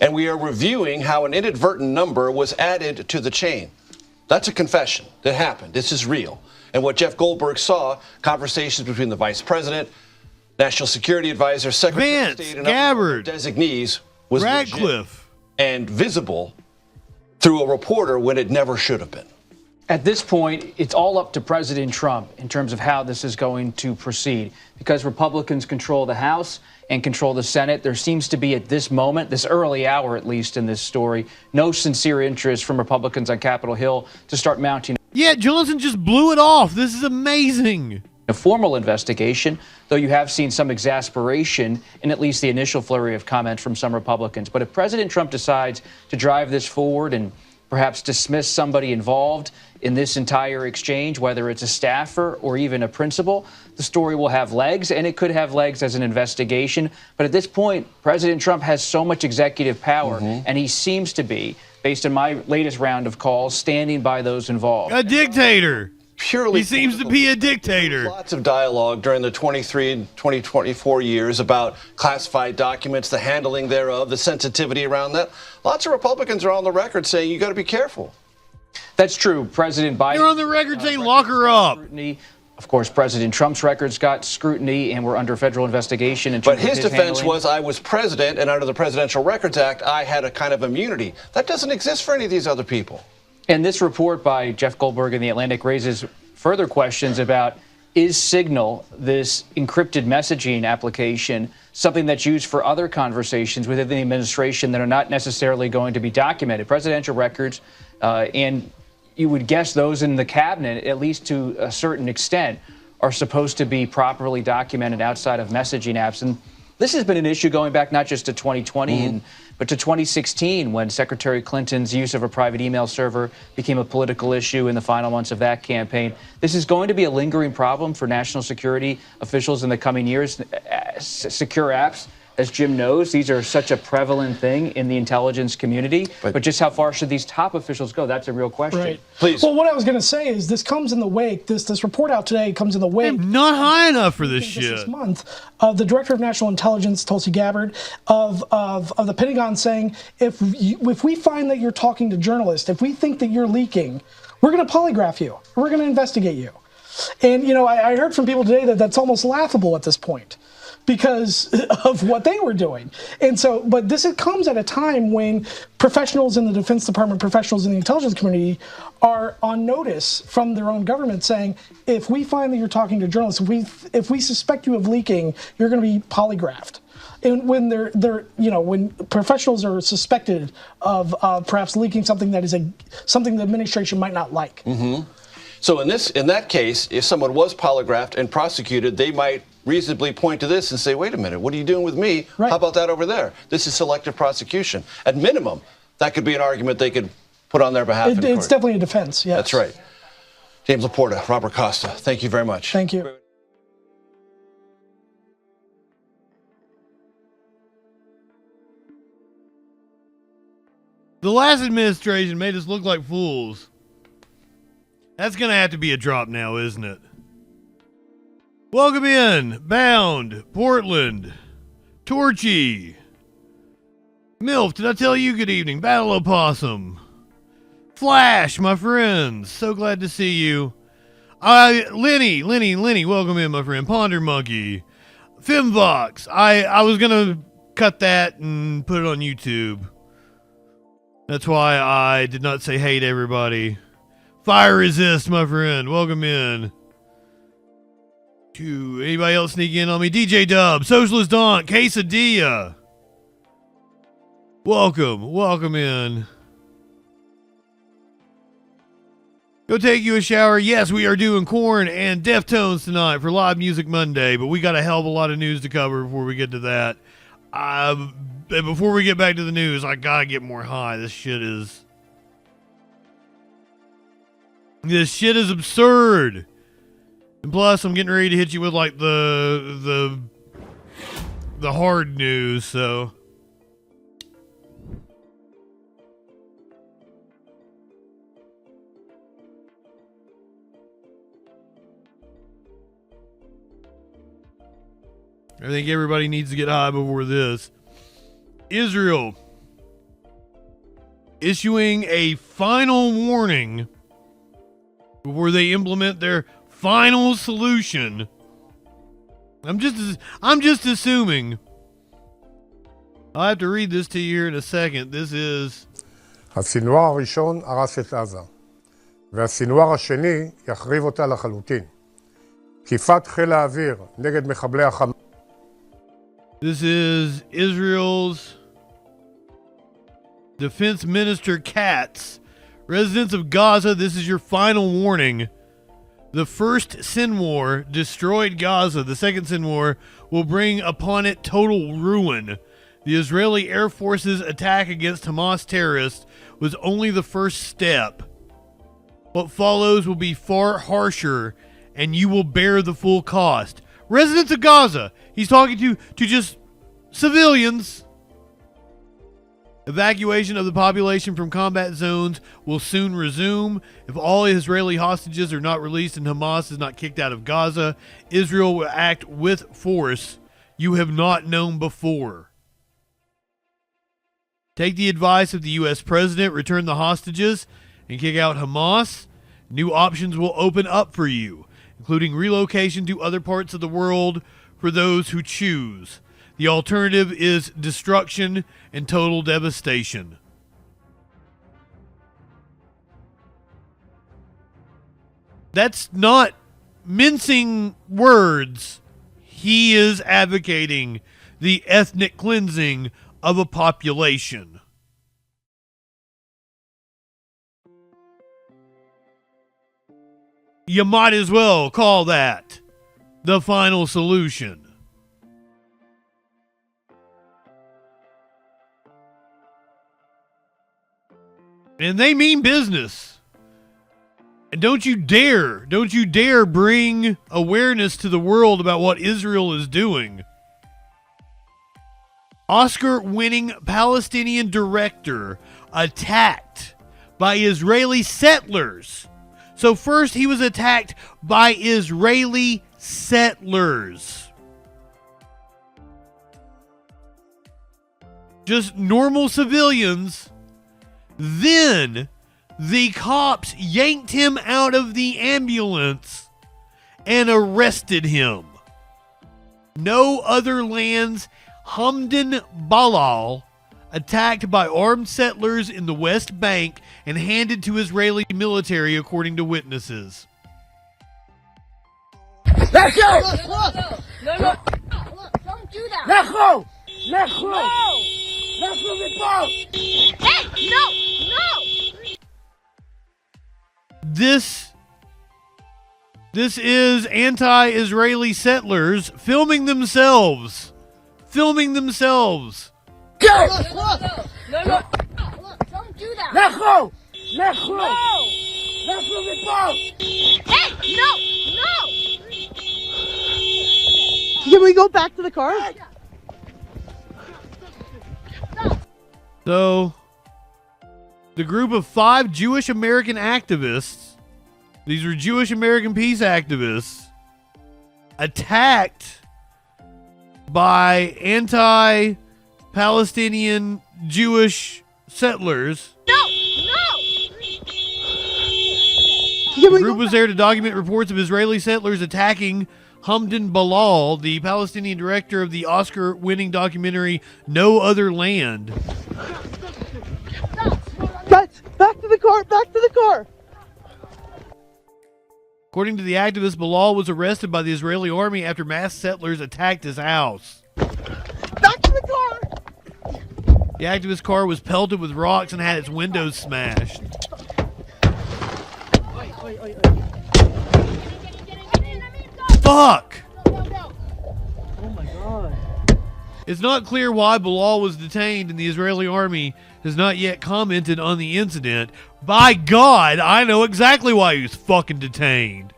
and we are reviewing how an inadvertent number was added to the chain. That's a confession that happened. This is real. And what Jeff Goldberg saw, conversations between the vice president, national security advisor, secretary of state, and other designees was legit and visible through a reporter when it never should have been. At this point, it's all up to President Trump in terms of how this is going to proceed. Because Republicans control the House and control the Senate, there seems to be at this moment, this early hour at least in this story, no sincere interest from Republicans on Capitol Hill to start mounting. Yeah, Johnson just blew it off. This is amazing. A formal investigation, though you have seen some exasperation in at least the initial flurry of comments from some Republicans. But if President Trump decides to drive this forward and perhaps dismiss somebody involved in this entire exchange, whether it's a staffer or even a principal, the story will have legs, and it could have legs as an investigation. But at this point, President Trump has so much executive power, and he seems to be, based on my latest round of calls, standing by those involved. A dictator. Purely he seems to be a dictator. Lots of dialogue during the 23 and 2024 years about classified documents, the handling thereof, the sensitivity around that. Lots of Republicans are on the record saying you got to be careful. That's true. President Biden. They're on the record saying lock her up. Scrutiny. Of course, President Trump's records got scrutiny and were under federal investigation. But his defense was, I was president, and under the Presidential Records Act, I had a kind of immunity. That doesn't exist for any of these other people. And this report by Jeff Goldberg in The Atlantic raises further questions about, is Signal, this encrypted messaging application, something that's used for other conversations within the administration that are not necessarily going to be documented? Presidential records, and you would guess those in the cabinet, at least to a certain extent, are supposed to be properly documented outside of messaging apps. And This has been an issue going back not just to 2020, but to 2016, when Secretary Clinton's use of a private email server became a political issue in the final months of that campaign. This is going to be a lingering problem for national security officials in the coming years. Secure apps, as Jim knows, these are such a prevalent thing in the intelligence community. But just how far should these top officials go? That's a real question. Right. Please. Well, what I was going to say is this comes in the wake. This report out today comes in the wake. I'm not high enough for this shit. This month, the Director of National Intelligence, Tulsi Gabbard, of the Pentagon, saying if we find that you're talking to journalists, if we think that you're leaking, we're going to polygraph you. We're going to investigate you. And I heard from people today that that's almost laughable at this point, because of what they were doing. And so, but this comes at a time when professionals in the Defense Department, professionals in the intelligence community are on notice from their own government saying, if we find that you're talking to journalists, if we suspect you of leaking, you're going to be polygraphed. And when when professionals are suspected of perhaps leaking something that is something the administration might not like. So in that case, if someone was polygraphed and prosecuted, they might reasonably point to this and say, wait a minute, what are you doing with me? How about that over there? This is selective prosecution. At minimum, that could be an argument they could put on their behalf. It's definitely a defense, yes. That's right. James Laporta, Robert Costa, thank you very much. Thank you. The last administration made us look like fools. That's going to have to be a drop now, isn't it? Welcome in, Bound, Portland, Torchy, MILF, did I tell you good evening? Battle Opossum, Flash, my friends, so glad to see you. Lenny, welcome in, my friend. Ponder Monkey, Femvox, I was going to cut that and put it on YouTube. That's why I did not say hey to everybody. Fire Resist, my friend, welcome in. Anybody else sneak in on me? DJ Dub, Socialist Don, Quesadilla. Welcome in. Go take you a shower. Yes, we are doing Korn and Deftones tonight for Live Music Monday, but we got a hell of a lot of news to cover before we get to that. And before we get back to the news, I gotta get more high. This shit is absurd. And plus, I'm getting ready to hit you with like the hard news, so. I think everybody needs to get high before this. Israel issuing a final warning before they implement their final solution. I'm just assuming. I'll have to read this to you here in a second. This is הסינואר הראשון הרס את עזה, והסינואר השני יחריב אותה לחלוטין. תקיפת חיל האוויר נגד מחבלי החמאס. This is Israel's Defense Minister Katz. Residents of Gaza, this is your final warning. The first sin war destroyed Gaza. The second sin war will bring upon it total ruin. The Israeli Air Force's attack against Hamas terrorists was only the first step. What follows will be far harsher, and you will bear the full cost. Residents of Gaza. He's talking to just civilians. Evacuation of the population from combat zones will soon resume. If all Israeli hostages are not released and Hamas is not kicked out of Gaza, Israel will act with force you have not known before. Take the advice of the U.S. President, return the hostages, and kick out Hamas. New options will open up for you, including relocation to other parts of the world for those who choose. The alternative is destruction and total devastation. That's not mincing words. He is advocating the ethnic cleansing of a population. You might as well call that the final solution. And they mean business. And don't you dare bring awareness to the world about what Israel is doing. Oscar-winning Palestinian director attacked by Israeli settlers. So first he was attacked by Israeli settlers. Just normal civilians. Then the cops yanked him out of the ambulance and arrested him. No Other Lands Hamdan Balal attacked by armed settlers in the West Bank and handed to Israeli military, according to witnesses. Let's go! No, don't do that. Let's go! Let's go! No! Let's move it forward! Hey, no! This is anti-Israeli settlers filming themselves. Filming themselves. Go! No, don't do that. Let's go! Let's go! No! Let's move it forward! Hey, no! Can we go back to the car? So, the group of 5 Jewish American activists, these were Jewish American peace activists, attacked by anti-Palestinian Jewish settlers. The group was there to document reports of Israeli settlers attacking Hamdan Balal, the Palestinian director of the Oscar-winning documentary No Other Land. Guys, back to the car! Back to the car! According to the activists, Balal was arrested by the Israeli army after mass settlers attacked his house. Back to the car! The activist car was pelted with rocks and had its windows smashed. Fuck! Oh my god. It's not clear why Balal was detained, and the Israeli army has not yet commented on the incident. By God, I know exactly why he was fucking detained.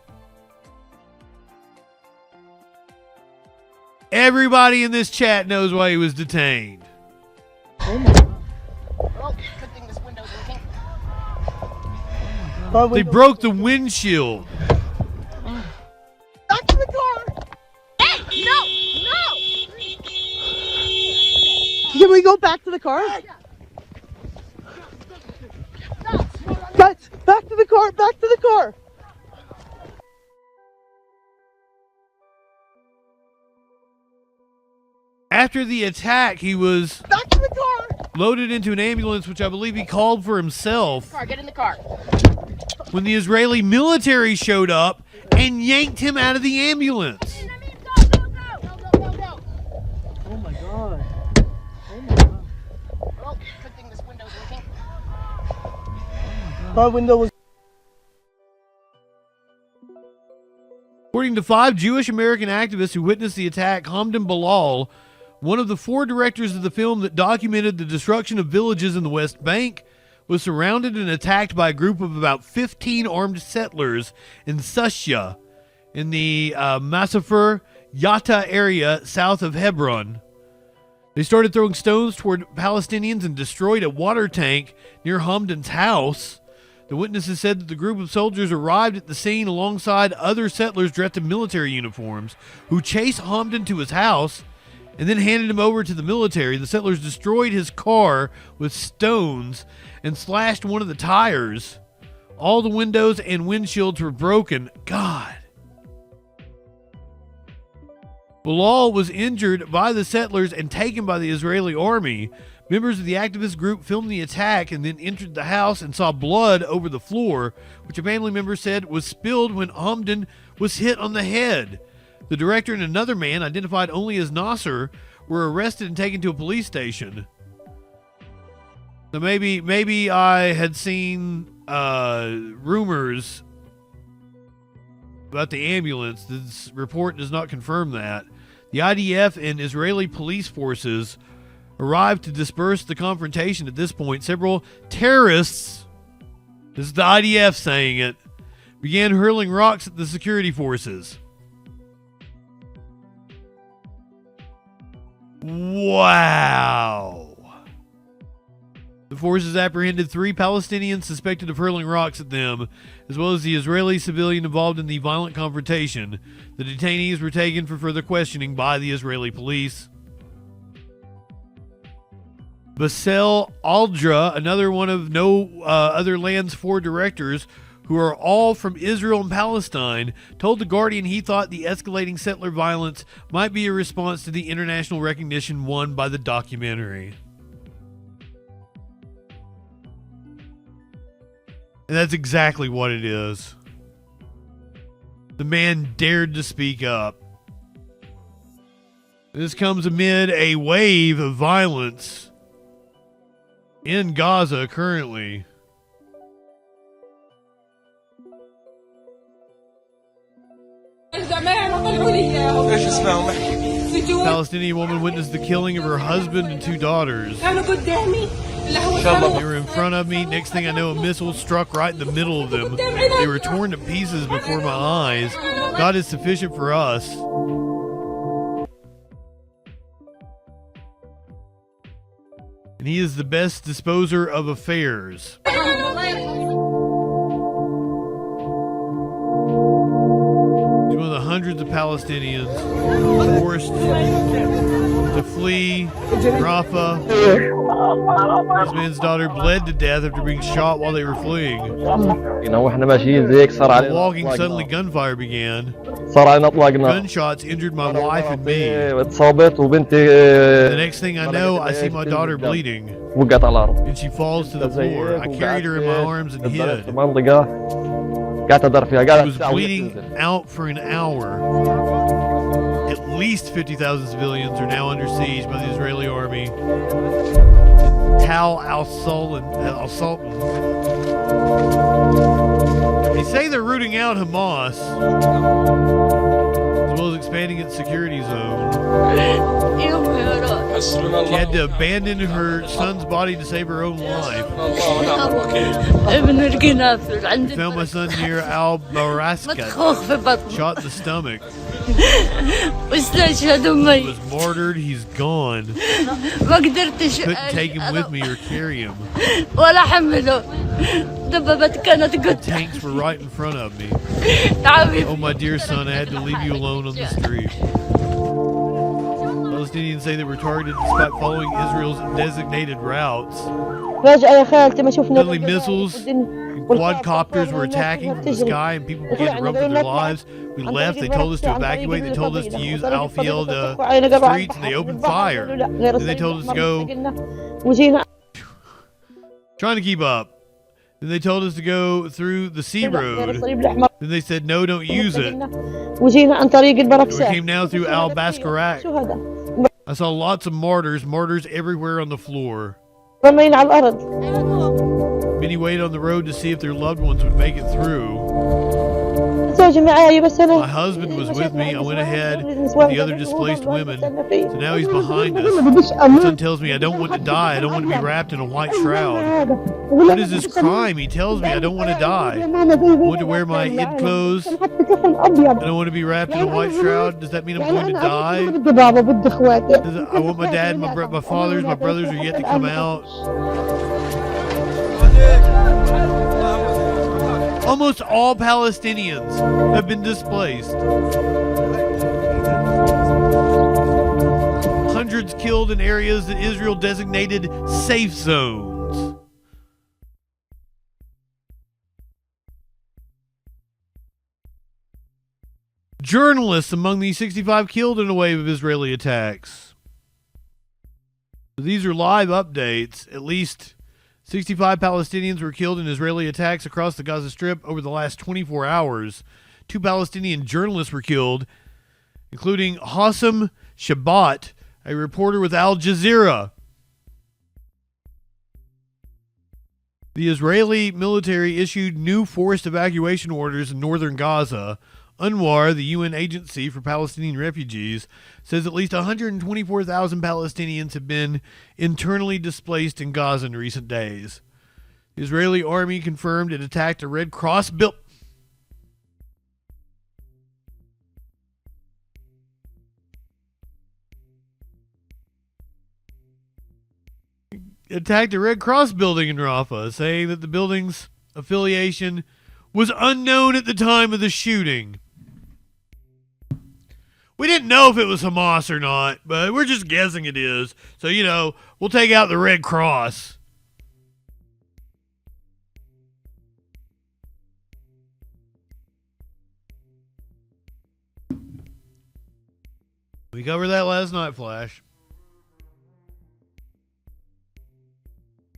Everybody in this chat knows why he was detained. Oh my god. Well, good thing this window's working. They broke the windshield. Back to the car! Hey, no! Can we go back to the car? Guys, back to the car! Back to the car! After the attack, he was Back to the car! loaded into an ambulance, which I believe he called for himself, Get in the car. when the Israeli military showed up and yanked him out of the ambulance. Go. Oh my god. Oh my god. Well, good thing this window's working. Car window was. According to 5 Jewish American activists who witnessed the attack, Hamdan Balal, one of the 4 directors of the film that documented the destruction of villages in the West Bank, was surrounded and attacked by a group of about 15 armed settlers in Sushya, in the Masafer Yatta area south of Hebron. They started throwing stones toward Palestinians and destroyed a water tank near Hamdan's house. The witnesses said that the group of soldiers arrived at the scene alongside other settlers dressed in military uniforms who chased Hamdan to his house and then handed him over to the military. The settlers destroyed his car with stones and slashed one of the tires. All the windows and windshields were broken. God. Balal was injured by the settlers and taken by the Israeli army. Members of the activist group filmed the attack and then entered the house and saw blood over the floor, which a family member said was spilled when Hamdan was hit on the head. The director and another man, identified only as Nasser, were arrested and taken to a police station. So maybe I had seen rumors about the ambulance. This report does not confirm that. The IDF and Israeli police forces arrived to disperse the confrontation. At this point, several terrorists This is the IDF saying it. Began hurling rocks at the security forces. Wow. The forces apprehended 3 Palestinians suspected of hurling rocks at them, as well as the Israeli civilian involved in the violent confrontation. The detainees were taken for further questioning by the Israeli police. Basel Aldra, another one of No Other Land's 4 directors, who are all from Israel and Palestine, told The Guardian he thought the escalating settler violence might be a response to the international recognition won by the documentary. And that's exactly what it is. The man dared to speak up. This comes amid a wave of violence in Gaza currently. Palestinian woman witnessed the killing of her husband and 2 daughters. They were in front of me. Next thing I know, a missile struck right in the middle of them. They were torn to pieces before my eyes. God is sufficient for us. And he is the best disposer of affairs. One of the hundreds of Palestinians forced to flee Rafah. This man's daughter bled to death after being shot while they were fleeing. While walking, suddenly gunfire began. Gunshots injured my wife and me. The next thing I know, I see my daughter bleeding, and she falls to the floor. I carried her in my arms and hid. She was bleeding out for an hour. At least 50,000 civilians are now under siege by the Israeli army. Tal al-Sultan. They say they're rooting out Hamas, as well as expanding its security zone. She had to abandon her son's body to save her own life. I found my son near al-Baraskat, shot in the stomach. He was martyred. He's gone. Couldn't take him with me or carry him. The tanks were right in front of me. Oh, my dear son, I had to leave you alone on the street. Palestinians say they were targeted despite following Israel's designated routes. Suddenly, missiles and quadcopters were attacking from the sky, and people began to run for their lives. We left. They told us to evacuate. They told us to use Al-Field streets, and they opened fire. Then they told us to go. Trying to keep up. Then they told us to go through the sea road. Then they said, no, don't use it. We came now through Al-Baskarak. I saw lots of martyrs everywhere on the floor. Many waited on the road to see if their loved ones would make it through. My husband was with me. I went ahead with the other displaced women. So now he's behind us. My son tells me I don't want to die. I don't want to be wrapped in a white shroud. What is this crime? He tells me I don't want to die. I want to wear my Eid clothes. I don't want to be wrapped in a white shroud. Does that mean I'm going to die? I want my dad, my fathers, my brothers are yet to come out. Almost all Palestinians have been displaced. Hundreds killed in areas that Israel designated safe zones. Journalists among the 65 killed in a wave of Israeli attacks. These are live updates. At least 65 Palestinians were killed in Israeli attacks across the Gaza Strip over the last 24 hours. 2 Palestinian journalists were killed, including Hassam Shabbat, a reporter with Al Jazeera. The Israeli military issued new forced evacuation orders in northern Gaza. UNRWA, the UN agency for Palestinian refugees, says at least 124,000 Palestinians have been internally displaced in Gaza in recent days. Israeli army confirmed it attacked a Red Cross building. Attacked a Red Cross building in Rafah, saying that the building's affiliation was unknown at the time of the shooting. We didn't know if it was Hamas or not, but we're just guessing it is. So, you know, we'll take out the Red Cross. We covered that last night, Flash.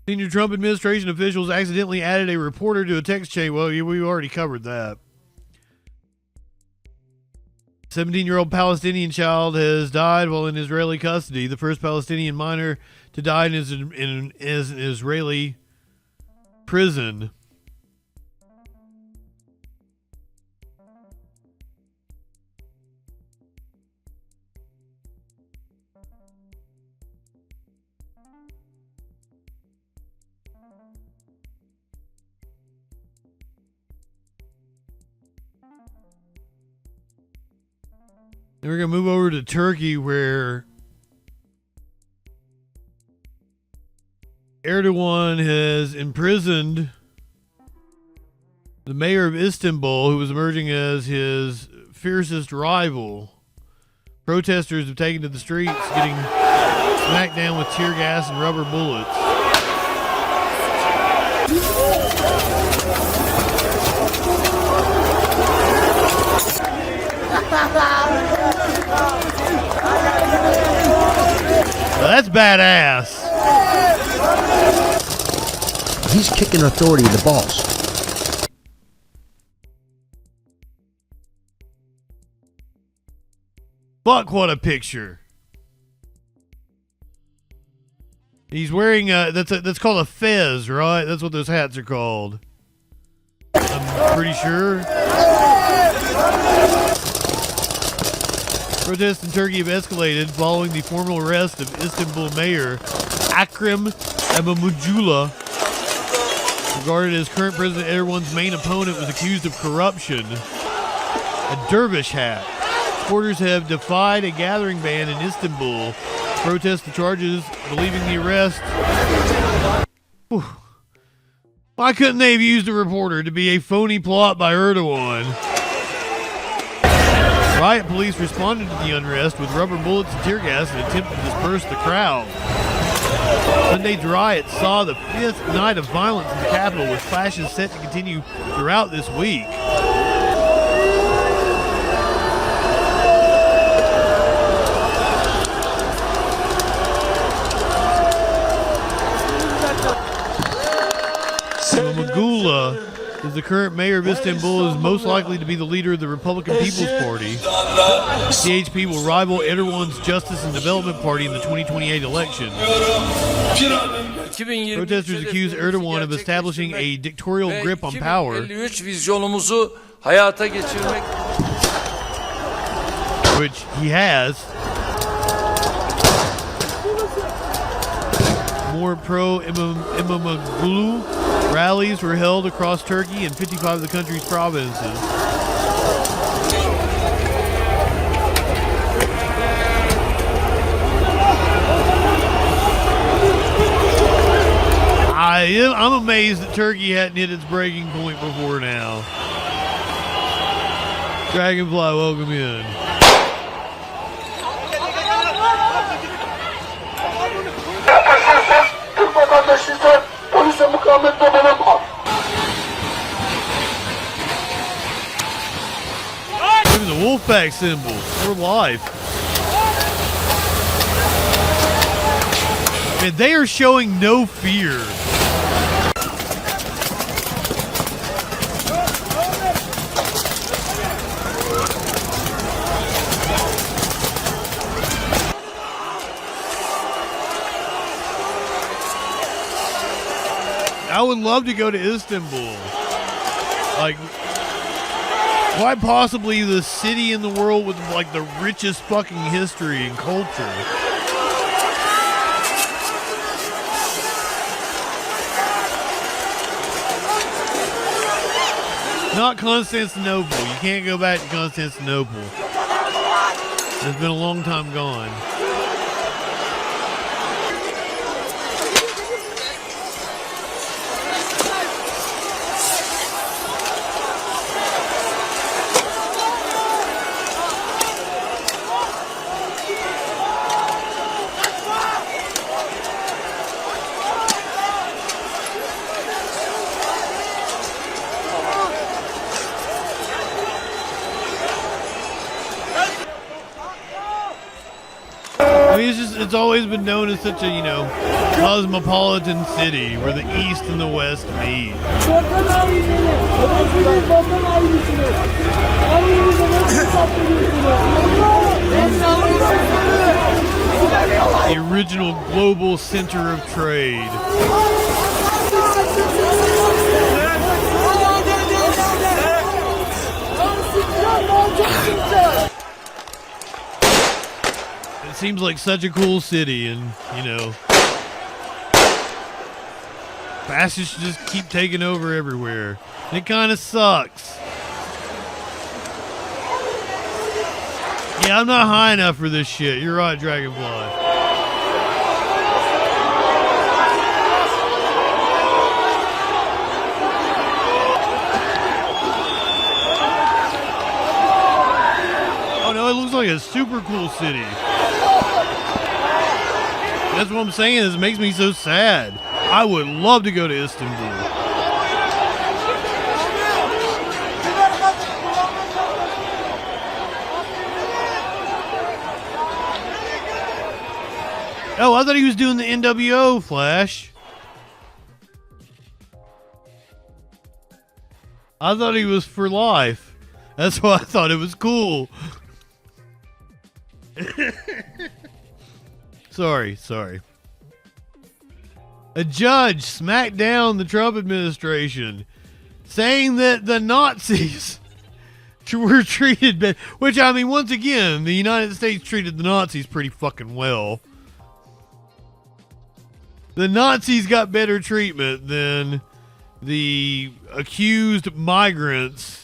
Senior Trump administration officials accidentally added a reporter to a text chain. Well, we already covered that. 17-year-old Palestinian child has died while in Israeli custody. The first Palestinian minor to die in an Israeli prison. Then we're going to move over to Turkey, where Erdogan has imprisoned the mayor of Istanbul, who was emerging as his fiercest rival. Protesters have taken to the streets, getting smacked down with tear gas and rubber bullets. Well, that's badass. He's kicking authority, the boss. Fuck, what a picture. He's wearing that's called a fez, right? That's what those hats are called. I'm pretty sure. Protests in Turkey have escalated following the formal arrest of Istanbul Mayor Ekrem İmamoğlu, regarded as current President Erdogan's main opponent, was accused of corruption. A dervish hat. Supporters have defied a gathering ban in Istanbul to protest the charges, believing the arrest. Whew. Why couldn't they have used a reporter to be a phony plot by Erdogan? Riot police responded to the unrest with rubber bullets and tear gas in an attempt to disperse the crowd. Sunday's riot saw the fifth night of violence in the capital, with clashes set to continue throughout this week. İmamoğlu is the current mayor of Istanbul, is most likely to be the leader of the Republican People's Party. CHP will rival Erdogan's Justice and Development Party in the 2028 election. Protesters accuse Erdogan of establishing a dictatorial grip on power, which he has. More pro-Imamoglu rallies were held across Turkey and 55 of the country's provinces. I'm amazed that Turkey hadn't hit its breaking point before now. Dragonfly, welcome in. Look at the Wolfpack symbol for life. Man, they are showing no fear. I would love to go to Istanbul. Like, quite possibly the city in the world with like the richest fucking history and culture. Not Constantinople. You can't go back to Constantinople. It's been a long time gone. I mean, it's always been known as such a, cosmopolitan city where the East and the West meet. The original global center of trade. It seems like such a cool city, and fascists just keep taking over everywhere. It kind of sucks. Yeah, I'm not high enough for this shit. You're right, Dragonfly. Oh no, it looks like a super cool city. That's what I'm saying. This makes me so sad. I would love to go to Istanbul. Oh, I thought he was doing the NWO, Flash. I thought he was for life. That's why I thought it was cool. Sorry. A judge smacked down the Trump administration, saying that the Nazis were treated bad. Which, I mean, once again, the United States treated the Nazis pretty fucking well. The Nazis got better treatment than the accused migrants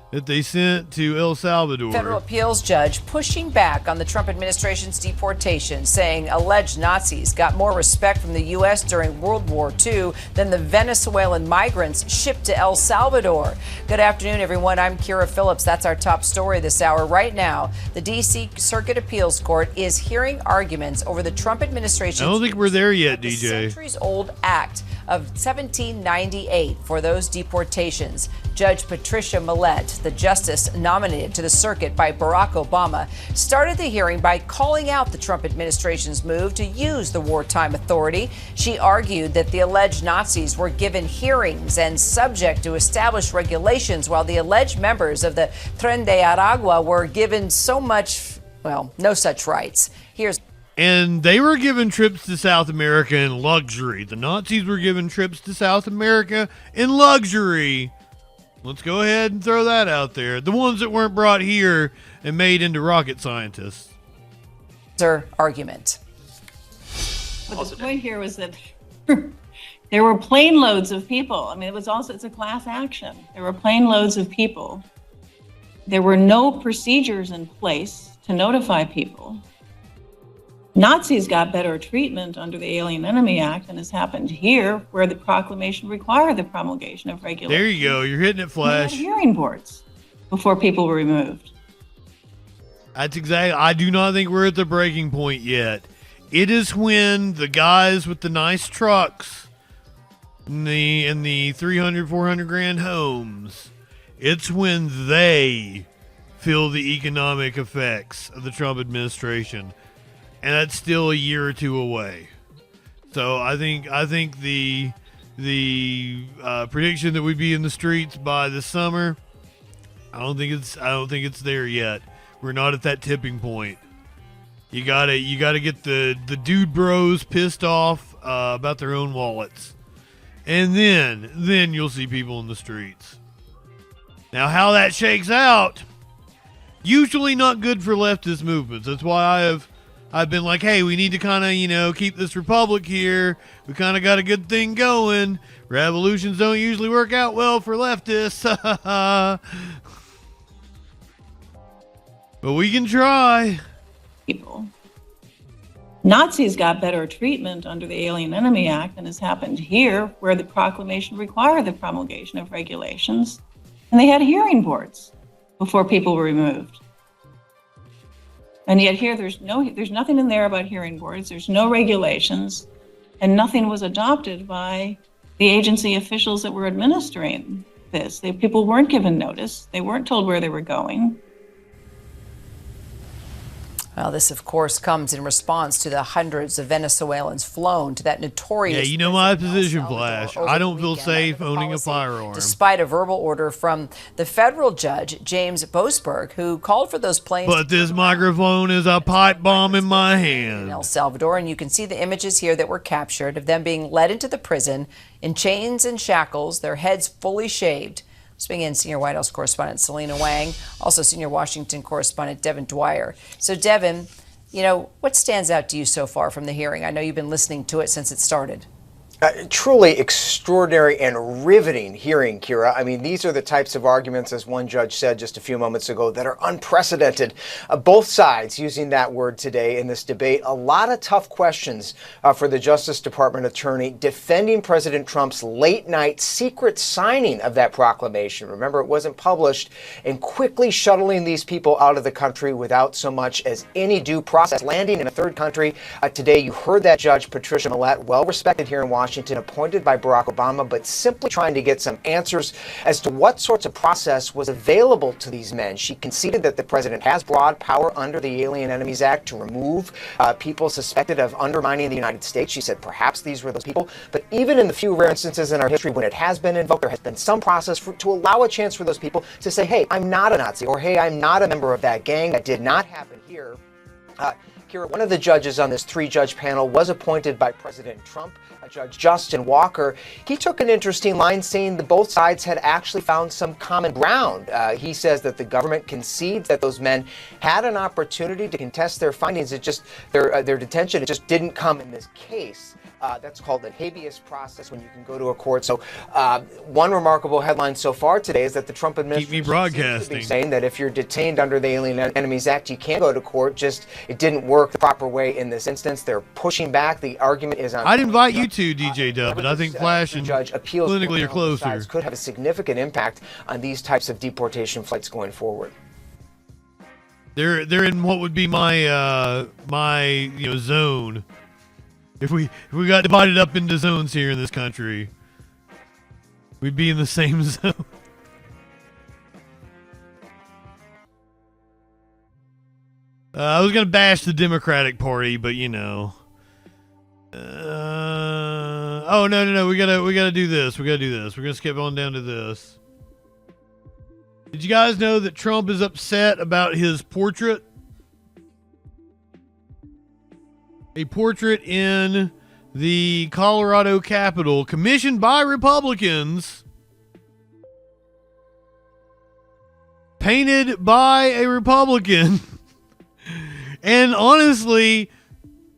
that they sent to El Salvador. Federal appeals judge pushing back on the Trump administration's deportation, saying alleged Nazis got more respect from the U.S. during World War II than the Venezuelan migrants shipped to El Salvador. Good afternoon, everyone. I'm Kira Phillips. That's our top story this hour. Right now, the D.C. Circuit Appeals Court is hearing arguments over the Trump administration's I don't think we're there yet, DJ. centuries-old act of 1798 for those deportations. Judge Patricia Millett, the justice nominated to the circuit by Barack Obama, started the hearing by calling out the Trump administration's move to use the wartime authority. She argued that the alleged Nazis were given hearings and subject to established regulations, while the alleged members of the Tren de Aragua were given no such rights. And they were given trips to South America in luxury. The Nazis were given trips to South America in luxury. Let's go ahead and throw that out there. The ones that weren't brought here and made into rocket scientists. Their argument. But the point here was that there were plane loads of people. I mean, it's a class action. There were plane loads of people. There were no procedures in place to notify people. Nazis got better treatment under the Alien Enemy Act than has happened here, where the proclamation required the promulgation of regulations. There you go. You're hitting it, Flash. We had hearing boards before people were removed. That's exactly. I do not think we're at the breaking point yet. It is when the guys with the nice trucks and the 300, 400 grand homes, it's when they feel the economic effects of the Trump administration. And that's still a year or two away. So I think the prediction that we'd be in the streets by this summer, I don't think it's there yet. We're not at that tipping point. You gotta get the dude bros pissed off about their own wallets, and then you'll see people in the streets. Now, how that shakes out, usually not good for leftist movements. That's why I have I've been like, hey, we need to kind of, keep this republic here. We kind of got a good thing going. Revolutions don't usually work out well for leftists. But we can try. People. Nazis got better treatment under the Alien Enemy Act than has happened here, where the proclamation required the promulgation of regulations, and they had hearing boards before people were removed. And yet here, there's nothing in there about hearing boards. There's no regulations, and nothing was adopted by the agency officials that were administering this. People weren't given notice. They weren't told where they were going. Well, this, of course, comes in response to the hundreds of Venezuelans flown to that notorious... Yeah, you know my position, Flash. I don't feel safe owning a firearm. Despite a verbal order from the federal judge, James Boasberg, who called for those planes... But this microphone is a pipe bomb in my hand. ...in El Salvador, and you can see the images here that were captured of them being led into the prison in chains and shackles, their heads fully shaved. Let's bring in senior White House correspondent Selena Wang, also senior Washington correspondent Devin Dwyer. So, Devin, what stands out to you so far from the hearing? I know you've been listening to it since it started. Truly extraordinary and riveting hearing, Kira. I mean, these are the types of arguments, as one judge said just a few moments ago, that are unprecedented. Both sides using that word today in this debate. A lot of tough questions for the Justice Department attorney defending President Trump's late-night secret signing of that proclamation. Remember, it wasn't published, and quickly shuttling these people out of the country without so much as any due process, landing in a third country. Today, you heard that Judge Patricia Millett, well-respected here in Washington, appointed by Barack Obama, but simply trying to get some answers as to what sorts of process was available to these men. She conceded that the president has broad power under the Alien Enemies Act to remove people suspected of undermining the United States. She said perhaps these were those people, but even in the few rare instances in our history when it has been invoked, there has been some process to allow a chance for those people to say, hey, I'm not a Nazi, or hey, I'm not a member of that gang. That did not happen here. Kira, one of the judges on this three-judge panel was appointed by President Trump, Judge Justin Walker. He took an interesting line saying that both sides had actually found some common ground. He says that the government concedes that those men had an opportunity to contest their findings. It just, their detention, it just didn't come in this case. That's called a habeas process when you can go to a court. So one remarkable headline so far today is that the Trump administration keep me broadcasting, seems to be saying that if you're detained under the Alien Enemies Act, you can go to court. Just it didn't work the proper way in this instance. They're pushing back. The argument is on. I'd invite you to DJ Dub, but I think Flash and clinically are closer. Could have a significant impact on these types of deportation flights going forward. They're in what would be my zone. If we got divided up into zones here in this country, we'd be in the same zone. I was gonna bash the Democratic Party, but oh no, we gotta do this. We're gonna skip on down to this. Did you guys know that Trump is upset about his portrait? A portrait in the Colorado Capitol commissioned by Republicans, painted by a Republican, and honestly,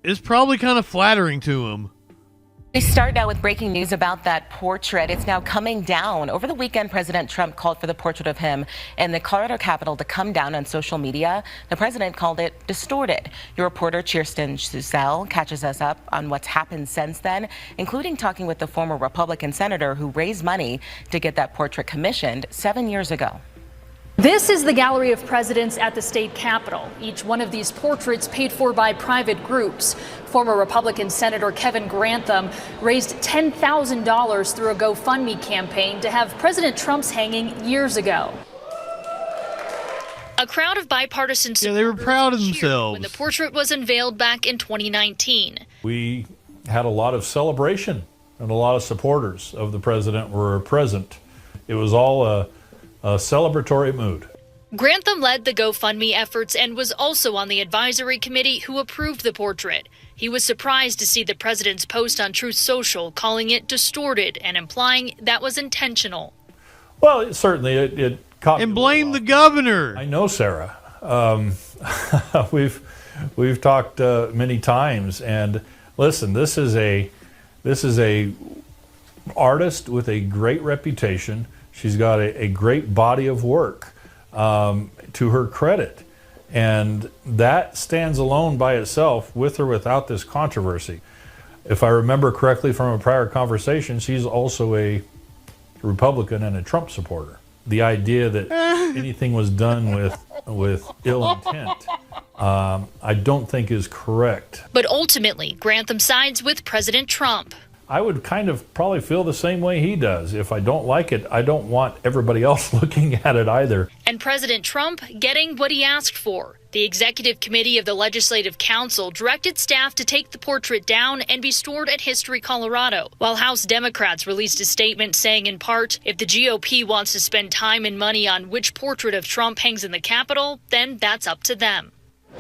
it's probably kind of flattering to him. We start now with breaking news about that portrait. It's now coming down. Over the weekend, President Trump called for the portrait of him in the Colorado Capitol to come down on social media. The president called it distorted. Your reporter, Kirsten Suzelle, catches us up on what's happened since then, including talking with the former Republican senator who raised money to get that portrait commissioned 7 years ago. This is the gallery of presidents at the state capitol. Each one of these portraits paid for by private groups. Former Republican Senator Kevin Grantham raised $10,000 through a GoFundMe campaign to have President Trump's hanging years ago. A crowd of bipartisan supporters they were proud of themselves when the portrait was unveiled back in 2019. We had a lot of celebration and a lot of supporters of the president were present. It was all a celebratory mood. Grantham led the GoFundMe efforts and was also on the advisory committee who approved the portrait. He was surprised to see the president's post on Truth Social calling it distorted and implying that was intentional. Well, certainly it caught and blame the governor. I know, Sarah. We've talked many times, and listen, this is a artist with a great reputation. She's got a great body of work, to her credit, and that stands alone by itself, with or without this controversy. If I remember correctly from a prior conversation, she's also a Republican and a Trump supporter. The idea that anything was done with ill intent, I don't think is correct. But ultimately, Grantham sides with President Trump. I would kind of probably feel the same way he does. If I don't like it, I don't want everybody else looking at it either. And President Trump getting what he asked for. The executive committee of the Legislative Council directed staff to take the portrait down and be stored at History Colorado, while House Democrats released a statement saying, in part, if the GOP wants to spend time and money on which portrait of Trump hangs in the Capitol, then that's up to them.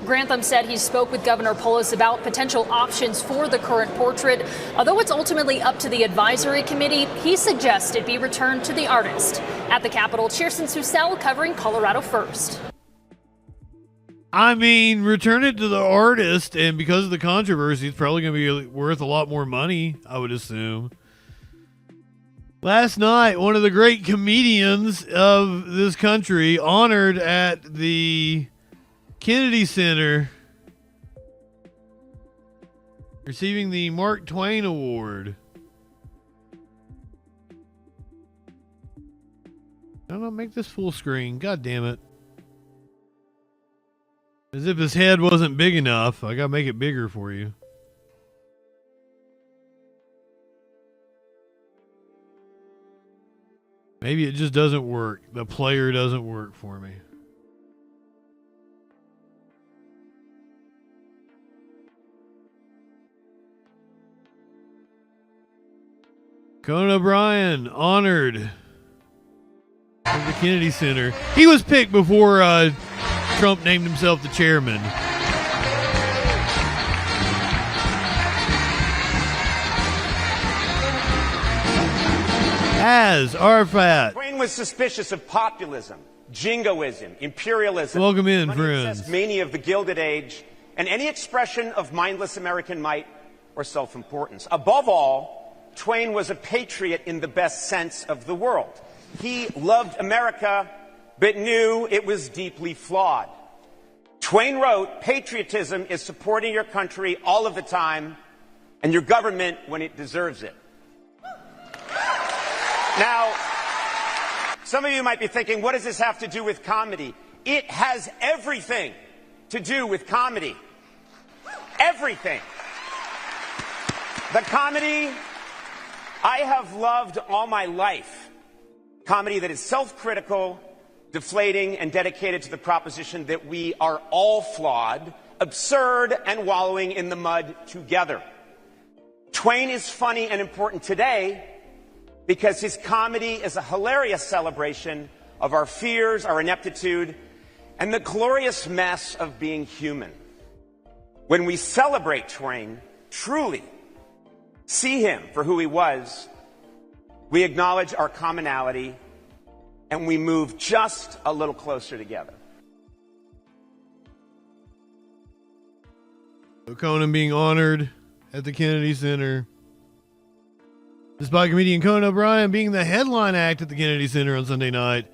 Grantham said he spoke with Governor Polis about potential options for the current portrait. Although it's ultimately up to the advisory committee, he suggests it be returned to the artist. At the Capitol, Kirsten Susel covering Colorado First. I mean, return it to the artist, and because of the controversy, it's probably going to be worth a lot more money, I would assume. Last night, one of the great comedians of this country honored at the Kennedy Center, receiving the Mark Twain Award. No, no, make this full screen. God damn it. As if his head wasn't big enough. I gotta make it bigger for you. Maybe it just doesn't work. The player doesn't work for me. Conan O'Brien honored at the Kennedy Center. He was picked before Trump named himself the chairman. As Arafat. Twain was suspicious of populism, jingoism, imperialism. Welcome in, money-obsessed friends. mania of the Gilded Age, and any expression of mindless American might or self-importance. Above all, Twain was a patriot in the best sense of the world. He loved America, but knew it was deeply flawed. Twain wrote, "Patriotism is supporting your country all of the time, and your government when it deserves it." Now, some of you might be thinking, what does this have to do with comedy? It has everything to do with comedy. Everything. The comedy I have loved all my life. Comedy that is self-critical, deflating, and dedicated to the proposition that we are all flawed, absurd, and wallowing in the mud together. Twain is funny and important today because his comedy is a hilarious celebration of our fears, our ineptitude, and the glorious mess of being human. When we celebrate Twain, truly see him for who he was, we acknowledge our commonality, and we move just a little closer together. Conan being honored at the Kennedy Center. Despite comedian Conan O'Brien being the headline act at the Kennedy Center on Sunday night,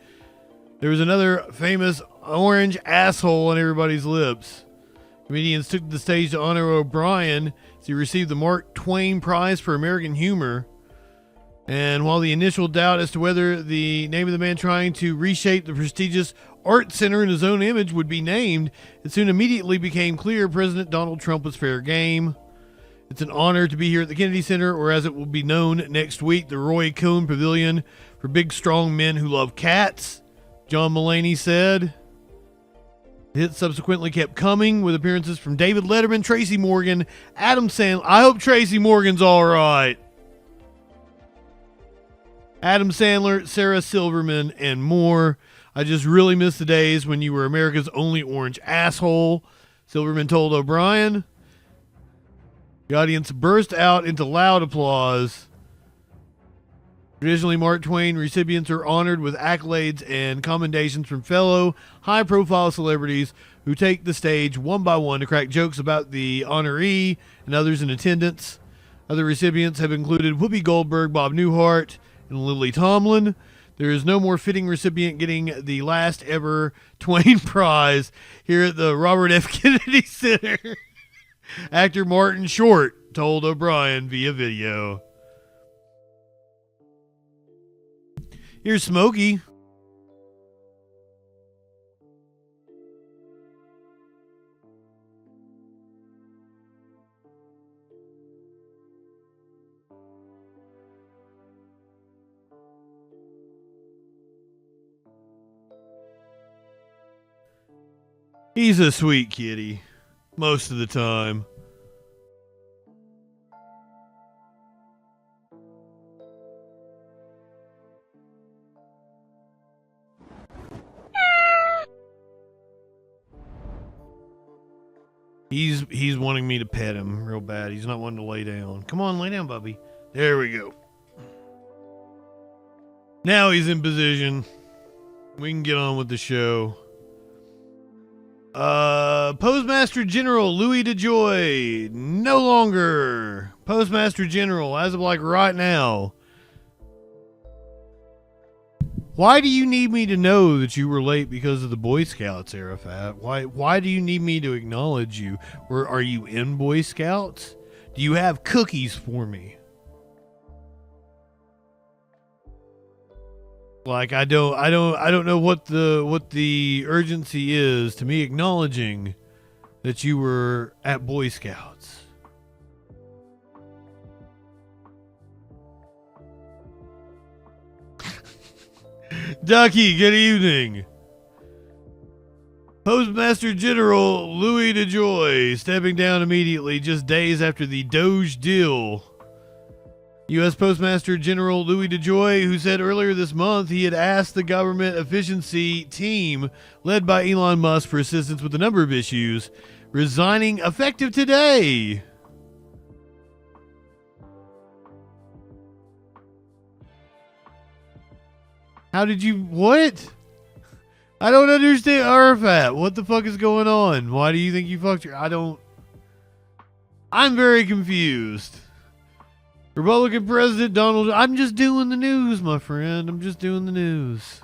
there was another famous orange asshole on everybody's lips. Comedians took the stage to honor O'Brien as he received the Mark Twain Prize for American Humor. And while the initial doubt as to whether the name of the man trying to reshape the prestigious art center in his own image would be named, it soon immediately became clear President Donald Trump was fair game. It's an honor to be here at the Kennedy Center, or as it will be known next week, the Roy Cohn Pavilion for big, strong men who love cats, John Mulaney said. The hits subsequently kept coming with appearances from David Letterman, Tracy Morgan, Adam Sandler. I hope Tracy Morgan's all right. Adam Sandler, Sarah Silverman, and more. I just really miss the days when you were America's only orange asshole, Silverman told O'Brien. The audience burst out into loud applause. Traditionally, Mark Twain recipients are honored with accolades and commendations from fellow high-profile celebrities who take the stage one by one to crack jokes about the honoree and others in attendance. Other recipients have included Whoopi Goldberg, Bob Newhart, and Lily Tomlin. There is no more fitting recipient getting the last ever Twain Prize here at the Robert F. Kennedy Center. Actor Martin Short told O'Brien via video. Here's Smokey. He's a sweet kitty, most of the time. He's wanting me to pet him real bad. He's not wanting to lay down. Come on, lay down, Bubby. There we go. Now he's in position. We can get on with the show. Postmaster General Louis DeJoy, no longer Postmaster General as of like right now. Why do you need me to know that you were late because of the Boy Scouts, Arafat? Why do you need me to acknowledge you? Or are you in Boy Scouts? Do you have cookies for me? Like I don't know what the urgency is to me acknowledging that you were at Boy Scouts. Ducky, good evening. Postmaster General Louis DeJoy stepping down immediately just days after the Doge deal. U.S. Postmaster General Louis DeJoy, who said earlier this month he had asked the government efficiency team led by Elon Musk for assistance with a number of issues, resigning effective today. How did you... What? I don't understand, Arafat. What the fuck is going on? Why do you think you fucked your... I'm very confused. Republican President Donald... I'm just doing the news, my friend. I'm just doing the news.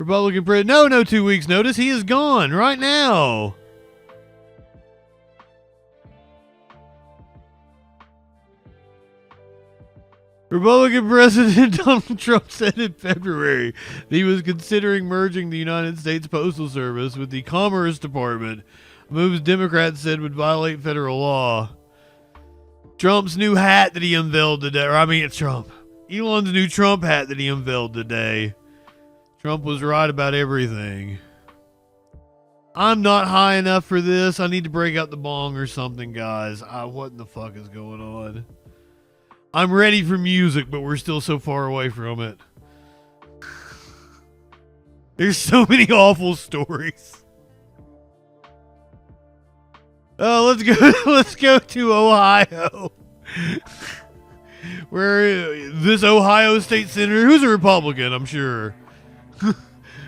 Republican President... No 2 weeks notice. He is gone right now. Republican President Donald Trump said in February that he was considering merging the United States Postal Service with the Commerce Department, moves Democrats said would violate federal law. Trump's new hat that he unveiled today, it's Trump. Elon's new Trump hat that he unveiled today. Trump was right about everything. I'm not high enough for this. I need to break out the bong or something, guys. What in the fuck is going on? I'm ready for music, but we're still so far away from it. There's so many awful stories. Let's go to Ohio. Where this Ohio state senator, who's a Republican, I'm sure.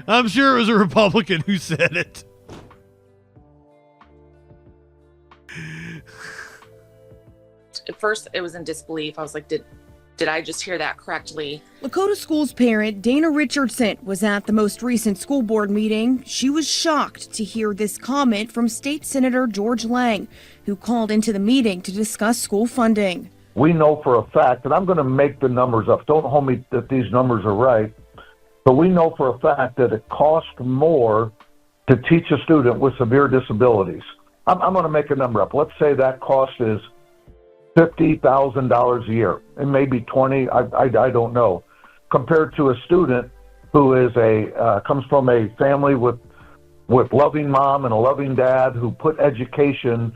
I'm sure it was a Republican who said it. At first, it was in disbelief. I was like, did I just hear that correctly? Lakota Schools parent Dana Richardson was at the most recent school board meeting. She was shocked to hear this comment from State Senator George Lang, who called into the meeting to discuss school funding. We know for a fact, and I'm going to make the numbers up. Don't hold me that these numbers are right. But we know for a fact that it costs more to teach a student with severe disabilities. I'm going to make a number up. Let's say that cost is $50,000 a year. It may be 20. I don't know. Compared to a student who is comes from a family with loving mom and a loving dad who put education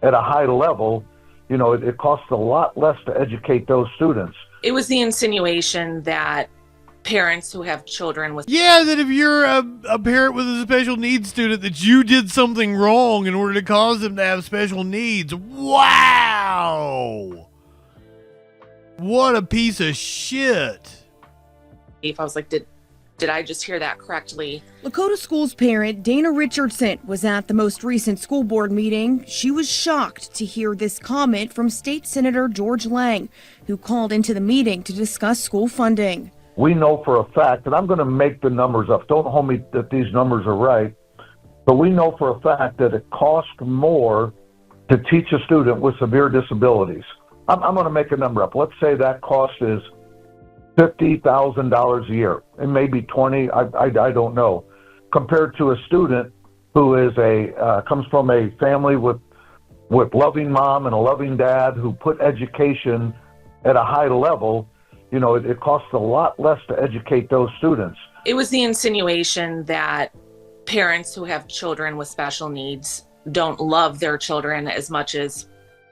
at a high level, it costs a lot less to educate those students. It was the insinuation that parents who have children with... Yeah, that if you're a parent with a special needs student, that you did something wrong in order to cause them to have special needs. Wow! What a piece of shit. I was like, did I just hear that correctly? Lakota School's parent, Dana Richardson, was at the most recent school board meeting. She was shocked to hear this comment from State Senator George Lang, who called into the meeting to discuss school funding. We know for a fact, and I'm going to make the numbers up. Don't hold me that these numbers are right, but we know for a fact that it costs more to teach a student with severe disabilities. I'm going to make a number up. Let's say that cost is $50,000 a year. It may be 20. I don't know. Compared to a student who is comes from a family with loving mom and a loving dad who put education at a high level, you know, it costs a lot less to educate those students. It was the insinuation that parents who have children with special needs don't love their children as much as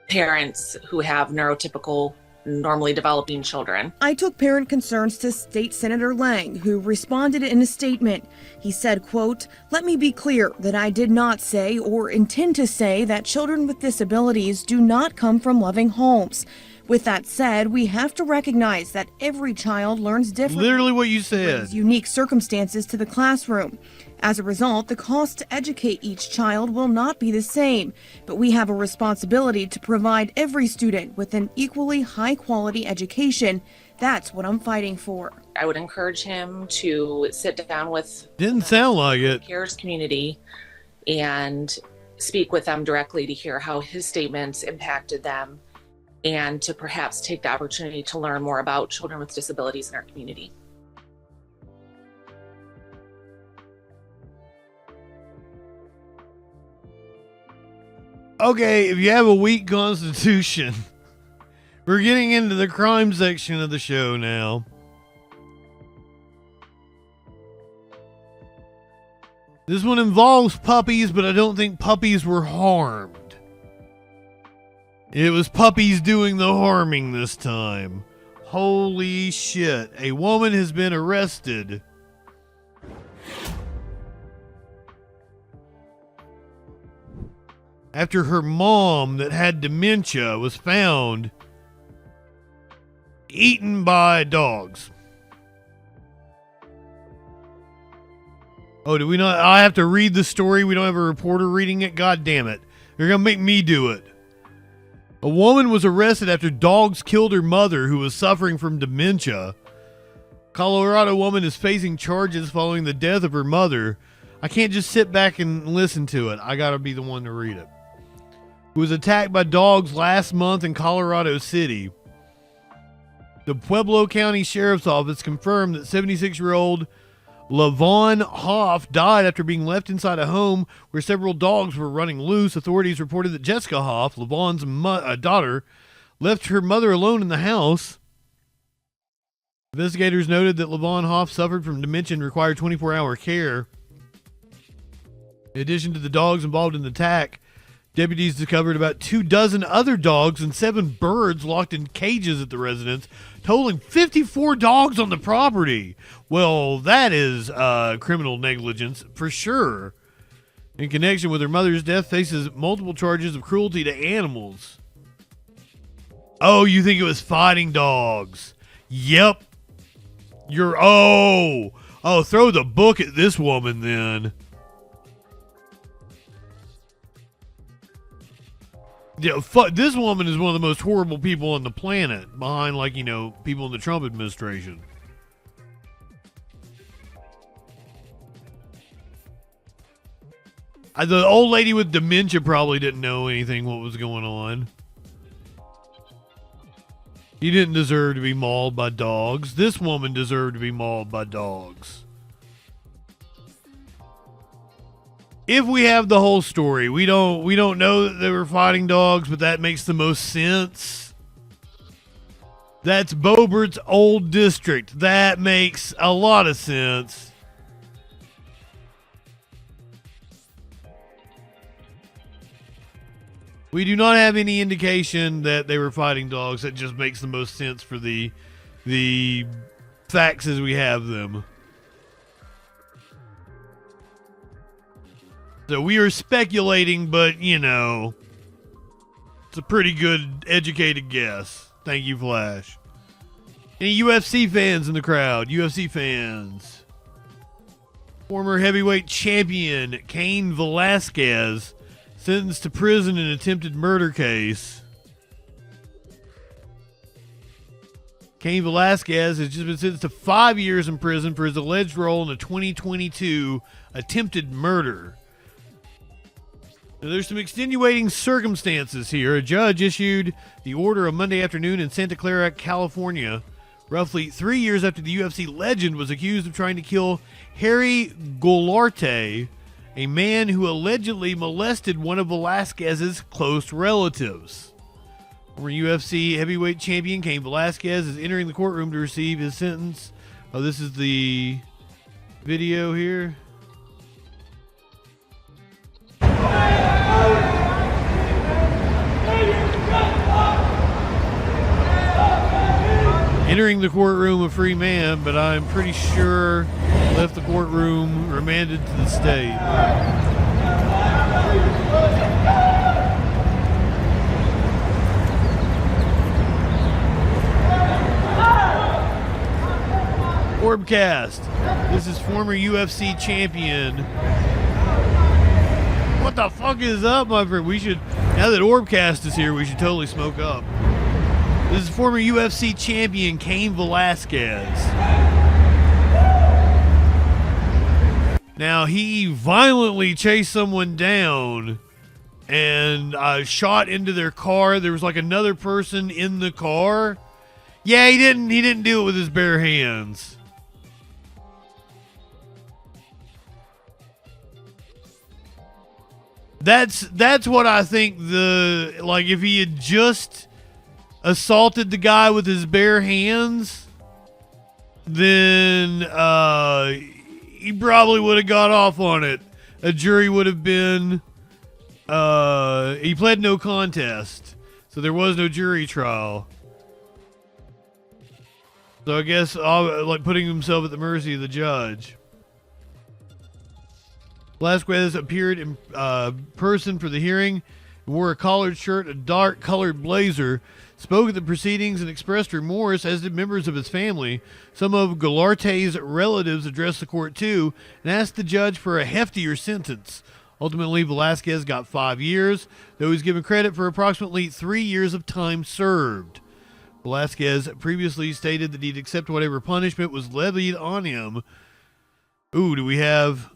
parents who have neurotypical, normally developing children. I took parent concerns to State Senator Lang, who responded in a statement. He said, quote, "Let me be clear that I did not say or intend to say that children with disabilities do not come from loving homes. With that said, we have to recognize that every child learns differently. Literally what you said. Brings unique circumstances to the classroom. As a result, the cost to educate each child will not be the same, but we have a responsibility to provide every student with an equally high-quality education. That's what I'm fighting for." I would encourage him to sit down with Didn't sound like it. the ckers community and speak with them directly to hear how his statements impacted them, and to perhaps take the opportunity to learn more about children with disabilities in our community. Okay, if you have a weak constitution, we're getting into the crime section of the show now. This one involves puppies, but I don't think puppies were harmed. It was puppies doing the harming this time. Holy shit. A woman has been arrested after her mom that had dementia was found eaten by dogs. Oh, do we not? I have to read the story. We don't have a reporter reading it. God damn it. They're going to make me do it. A woman was arrested after dogs killed her mother, who was suffering from dementia. Colorado woman is facing charges following the death of her mother. I can't just sit back and listen to it. I got to be the one to read it. Who was attacked by dogs last month in Colorado City. The Pueblo County Sheriff's Office confirmed that 76-year-old LaVon Hoff died after being left inside a home where several dogs were running loose. Authorities reported that Jessica Hoff, LaVon's daughter, left her mother alone in the house. Investigators noted that LaVon Hoff suffered from dementia and required 24-hour care. In addition to the dogs involved in the attack, deputies discovered about 24 other dogs and 7 birds locked in cages at the residence, totaling 54 dogs on the property. Well, that is criminal negligence for sure. In connection with her mother's death, faces multiple charges of cruelty to animals. Oh, you think it was fighting dogs? Yep. Oh, throw the book at this woman then. Yeah, this woman is one of the most horrible people on the planet, behind, like, you know, people in the Trump administration. The old lady with dementia probably didn't know anything what was going on. He didn't deserve to be mauled by dogs. This woman deserved to be mauled by dogs. If we have the whole story, we don't know that they were fighting dogs, but that makes the most sense. That's Boebert's old district. That makes a lot of sense. We do not have any indication that they were fighting dogs. That just makes the most sense for the facts as we have them. So we are speculating, but, you know, it's a pretty good educated guess. Thank you, Flash. Any UFC fans in the crowd? UFC fans. Former heavyweight champion Cain Velasquez sentenced to prison in attempted murder case. Cain Velasquez has just been sentenced to 5 years in prison for his alleged role in a 2022 attempted murder. Now, there's some extenuating circumstances here. A judge issued the order on Monday afternoon in Santa Clara, California, roughly 3 years after the UFC legend was accused of trying to kill Harry Goularte, a man who allegedly molested one of Velasquez's close relatives. Former UFC heavyweight champion Cain Velasquez is entering the courtroom to receive his sentence. Oh, this is the video here. Entering the courtroom a free man, but I'm pretty sure left the courtroom remanded to the state. Orbcast. This is former UFC champion. What the fuck is up, my friend? We should, now that Orbcast is here, we should totally smoke up. This is former UFC champion Cain Velasquez. Now, he violently chased someone down and shot into their car. There was like another person in the car. Yeah, he didn't do it with his bare hands. That's what I think if he had just assaulted the guy with his bare hands, then he probably would have got off on it. A jury would have been he pled no contest, so there was no jury trial. So I guess putting himself at the mercy of the judge. Velasquez appeared in person for the hearing and wore a collared shirt, a dark colored blazer, spoke at the proceedings and expressed remorse, as did members of his family. Some of Goularte's relatives addressed the court too and asked the judge for a heftier sentence. Ultimately, Velasquez got 5 years, though he's given credit for approximately 3 years of time served. Velasquez previously stated that he'd accept whatever punishment was levied on him. Ooh, do we have...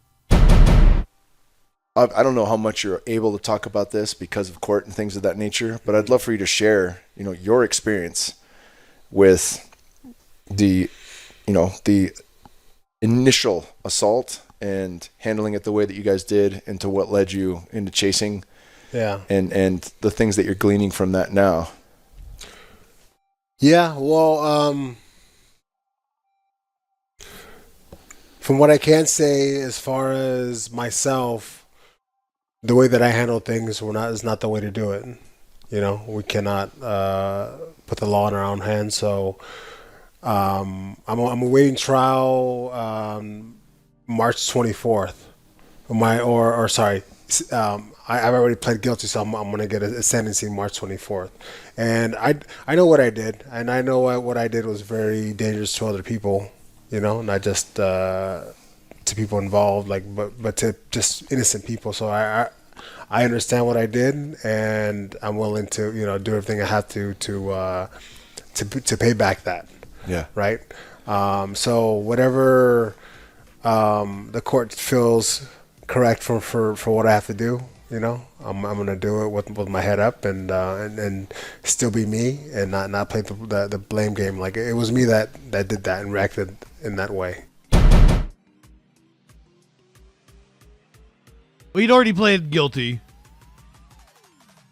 I don't know how much you're able to talk about this because of court and things of that nature, but I'd love for you to share, your experience with the initial assault and handling it the way that you guys did, into what led you into chasing, and the things that you're gleaning from that now. Yeah, well, from what I can say, as far as myself, the way that I handle things is not the way to do it. We cannot put the law in our own hands. So I'm awaiting trial March 24th. I've already pled guilty, so I'm going to get a sentencing March 24th. And I know what I did, and I know what I did was very dangerous to other people, not just to people involved, but to just innocent people. So I understand what I did, and I'm willing to do everything I have to pay back that. Yeah. Right. So whatever the court feels correct for what I have to do, I'm gonna do it with my head up and still be me and not play the blame game. Like it was me that did that and reacted in that way. Well, he'd already pled guilty,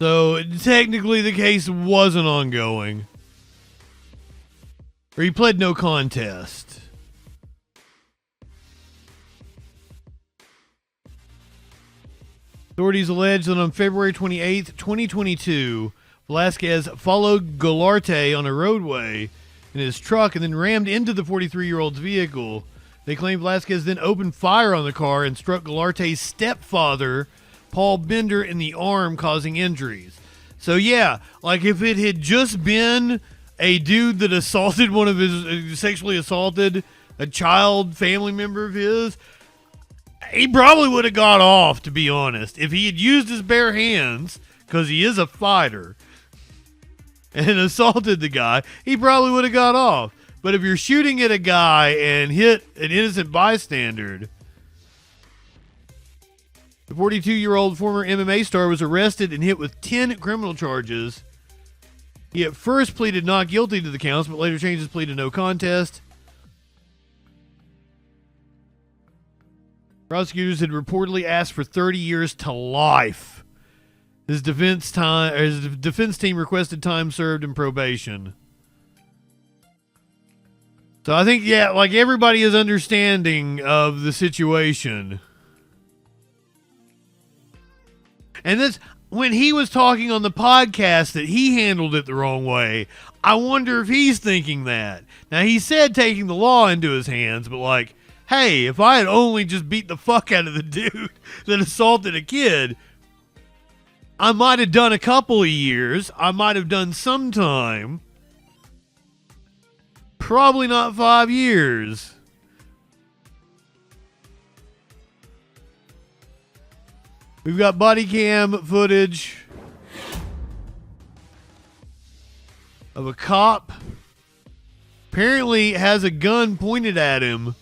so technically the case wasn't ongoing. Or he pled no contest. Authorities allege that on February 28th, 2022, Velasquez followed Goularte on a roadway in his truck and then rammed into the 43-year-old's vehicle. They claim Velasquez then opened fire on the car and struck Goularte's stepfather, Paul Bender, in the arm, causing injuries. So yeah, like if it had just been a dude that assaulted sexually assaulted a child family member of his, he probably would have got off, to be honest. If he had used his bare hands, because he is a fighter, and assaulted the guy, he probably would have got off. But if you're shooting at a guy and hit an innocent bystander, the 42-year-old former MMA star was arrested and hit with 10 criminal charges. He at first pleaded not guilty to the counts, but later changed his plea to no contest. Prosecutors had reportedly asked for 30 years to life. His defense team requested time served and probation. So I think, yeah, like everybody is understanding of the situation. And that's when he was talking on the podcast that he handled it the wrong way. I wonder if he's thinking that. Now, he said taking the law into his hands, but like, hey, if I had only just beat the fuck out of the dude that assaulted a kid, I might have done a couple of years. I might have done some time. Probably not 5 years. We've got body cam footage of a cop. Apparently has a gun pointed at him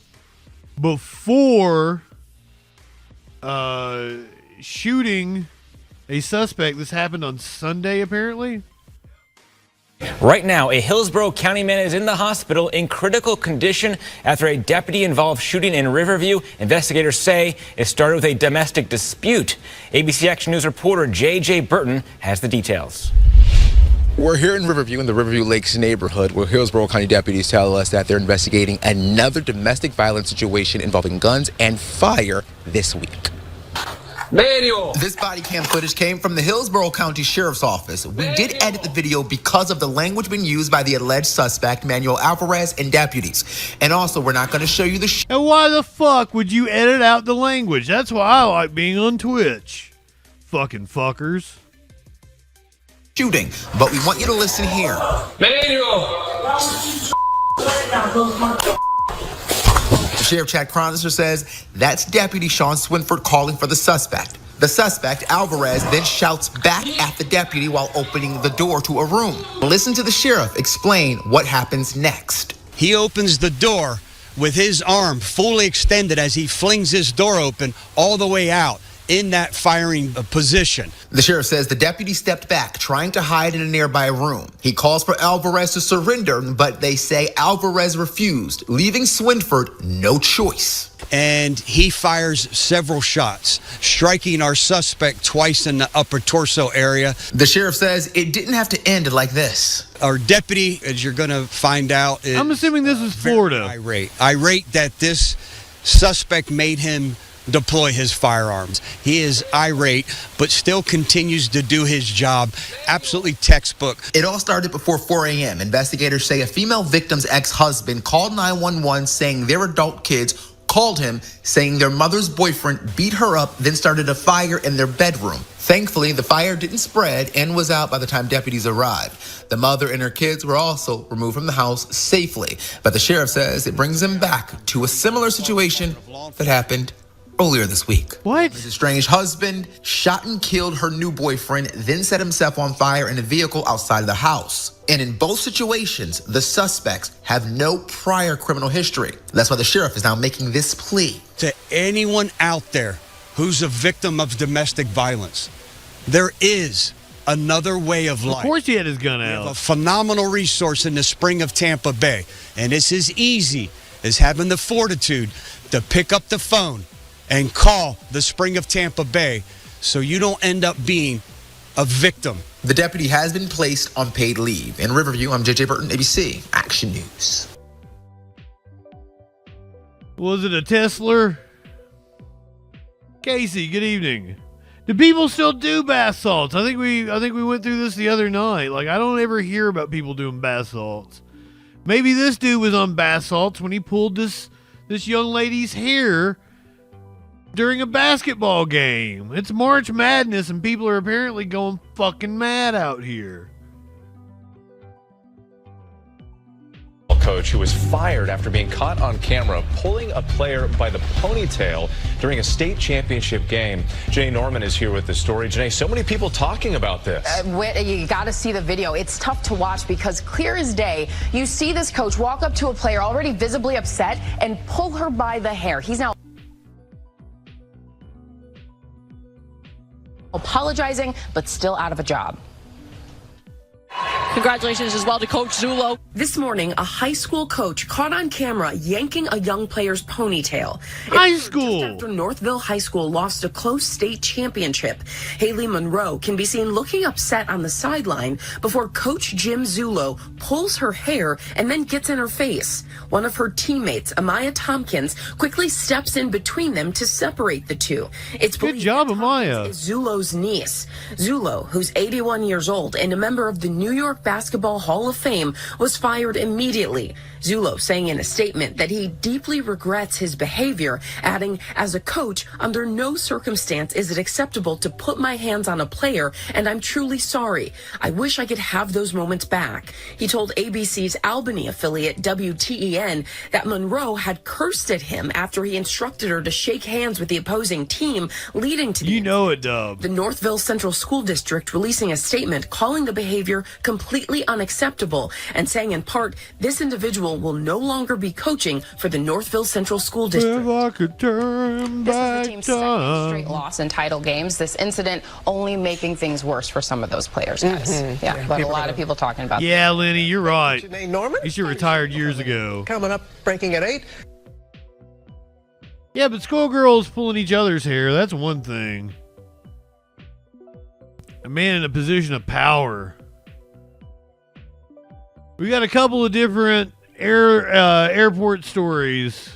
before shooting a suspect. This happened on Sunday, apparently. Right now, a Hillsborough County man is in the hospital in critical condition after a deputy-involved shooting in Riverview. Investigators say it started with a domestic dispute. ABC Action News reporter J.J. Burton has the details. We're here in Riverview, in the Riverview Lakes neighborhood, where Hillsborough County deputies tell us that they're investigating another domestic violence situation involving guns and fire this week. Manual. This body cam footage came from the Hillsborough County Sheriff's Office. We did edit the video because of the language being used by the alleged suspect, Manuel Alvarez, and deputies. And also, we're not going to show you the And why the fuck would you edit out the language? That's why I like being on Twitch. Fucking fuckers. shooting, but we want you to listen here. Manual. Sheriff Chad Chronister says that's Deputy Sean Swinford calling for the suspect. The suspect, Alvarez, then shouts back at the deputy while opening the door to a room. Listen to the sheriff explain what happens next. He opens the door with his arm fully extended as he flings his door open all the way out in that firing position. The sheriff says the deputy stepped back, trying to hide in a nearby room. He calls for Alvarez to surrender, but they say Alvarez refused, leaving Swinford no choice. And he fires several shots, striking our suspect twice in the upper torso area. The sheriff says it didn't have to end like this. Our deputy, as you're going to find out, is I'm assuming this is Florida. Irate that this suspect made him deploy his firearms. He is irate, but still continues to do his job. Absolutely textbook. It all started before 4 a.m. Investigators say a female victim's ex-husband called 911 saying their adult kids called him saying their mother's boyfriend beat her up, then started a fire in their bedroom. Thankfully, the fire didn't spread and was out by the time deputies arrived. The mother and her kids were also removed from the house safely, but the sheriff says it brings him back to a similar situation that happened earlier this week. What? His estranged husband shot and killed her new boyfriend, then set himself on fire in a vehicle outside of the house. And in both situations, the suspects have no prior criminal history. That's why the sheriff is now making this plea. To anyone out there who's a victim of domestic violence, there is another way of life. Of course he had his gun out. We have a phenomenal resource in the spring of Tampa Bay. And it's as easy as having the fortitude to pick up the phone and call the Spring of Tampa Bay so you don't end up being a victim. The deputy has been placed on paid leave. In Riverview, I'm JJ Burton, ABC Action News. Was it a Tesla? Casey, good evening. Do people still do bath salts? I think we went through this the other night. Like, I don't ever hear about people doing bath salts. Maybe this dude was on bath salts when he pulled this young lady's hair during a basketball game. It's March Madness and people are apparently going fucking mad out here. coach who was fired after being caught on camera pulling a player by the ponytail during a state championship game. Janae Norman is here with the story. Janae, so many people talking about this. You got to see the video. It's tough to watch because clear as day, you see this coach walk up to a player already visibly upset and pull her by the hair. He's now apologizing, but still out of a job. Congratulations as well to Coach Zullo. This morning, a high school coach caught on camera yanking a young player's ponytail. High school! Just after Northville High School lost a close state championship, Haley Monroe can be seen looking upset on the sideline before Coach Jim Zullo pulls her hair and then gets in her face. One of her teammates, Amaya Tompkins, quickly steps in between them to separate the two. It's good job, Amaya. Is Zullo's niece. Zullo, who's 81 years old and a member of the New York Basketball Hall of Fame, was fired immediately. Zullo saying in a statement that he deeply regrets his behavior, adding, "As a coach, under no circumstance is it acceptable to put my hands on a player, and I'm truly sorry. I wish I could have those moments back." He told ABC's Albany affiliate WTEN that Monroe had cursed at him after he instructed her to shake hands with the opposing team, leading to Dub. The Northville Central School District releasing a statement calling the behavior completely unacceptable and saying in part, this individual will no longer be coaching for the Northville Central School District. If I could turn This is back the team's second straight time. loss in title games. This incident only making things worse for some of those players, guys. Yeah, but a lot of people talking about Yeah, Lenny, you're right. Janae Norman. He should have retired years ago. Coming up, breaking at 8. Yeah, but schoolgirls pulling each other's hair, that's one thing. A man in a position of power. We got a couple of different airport stories.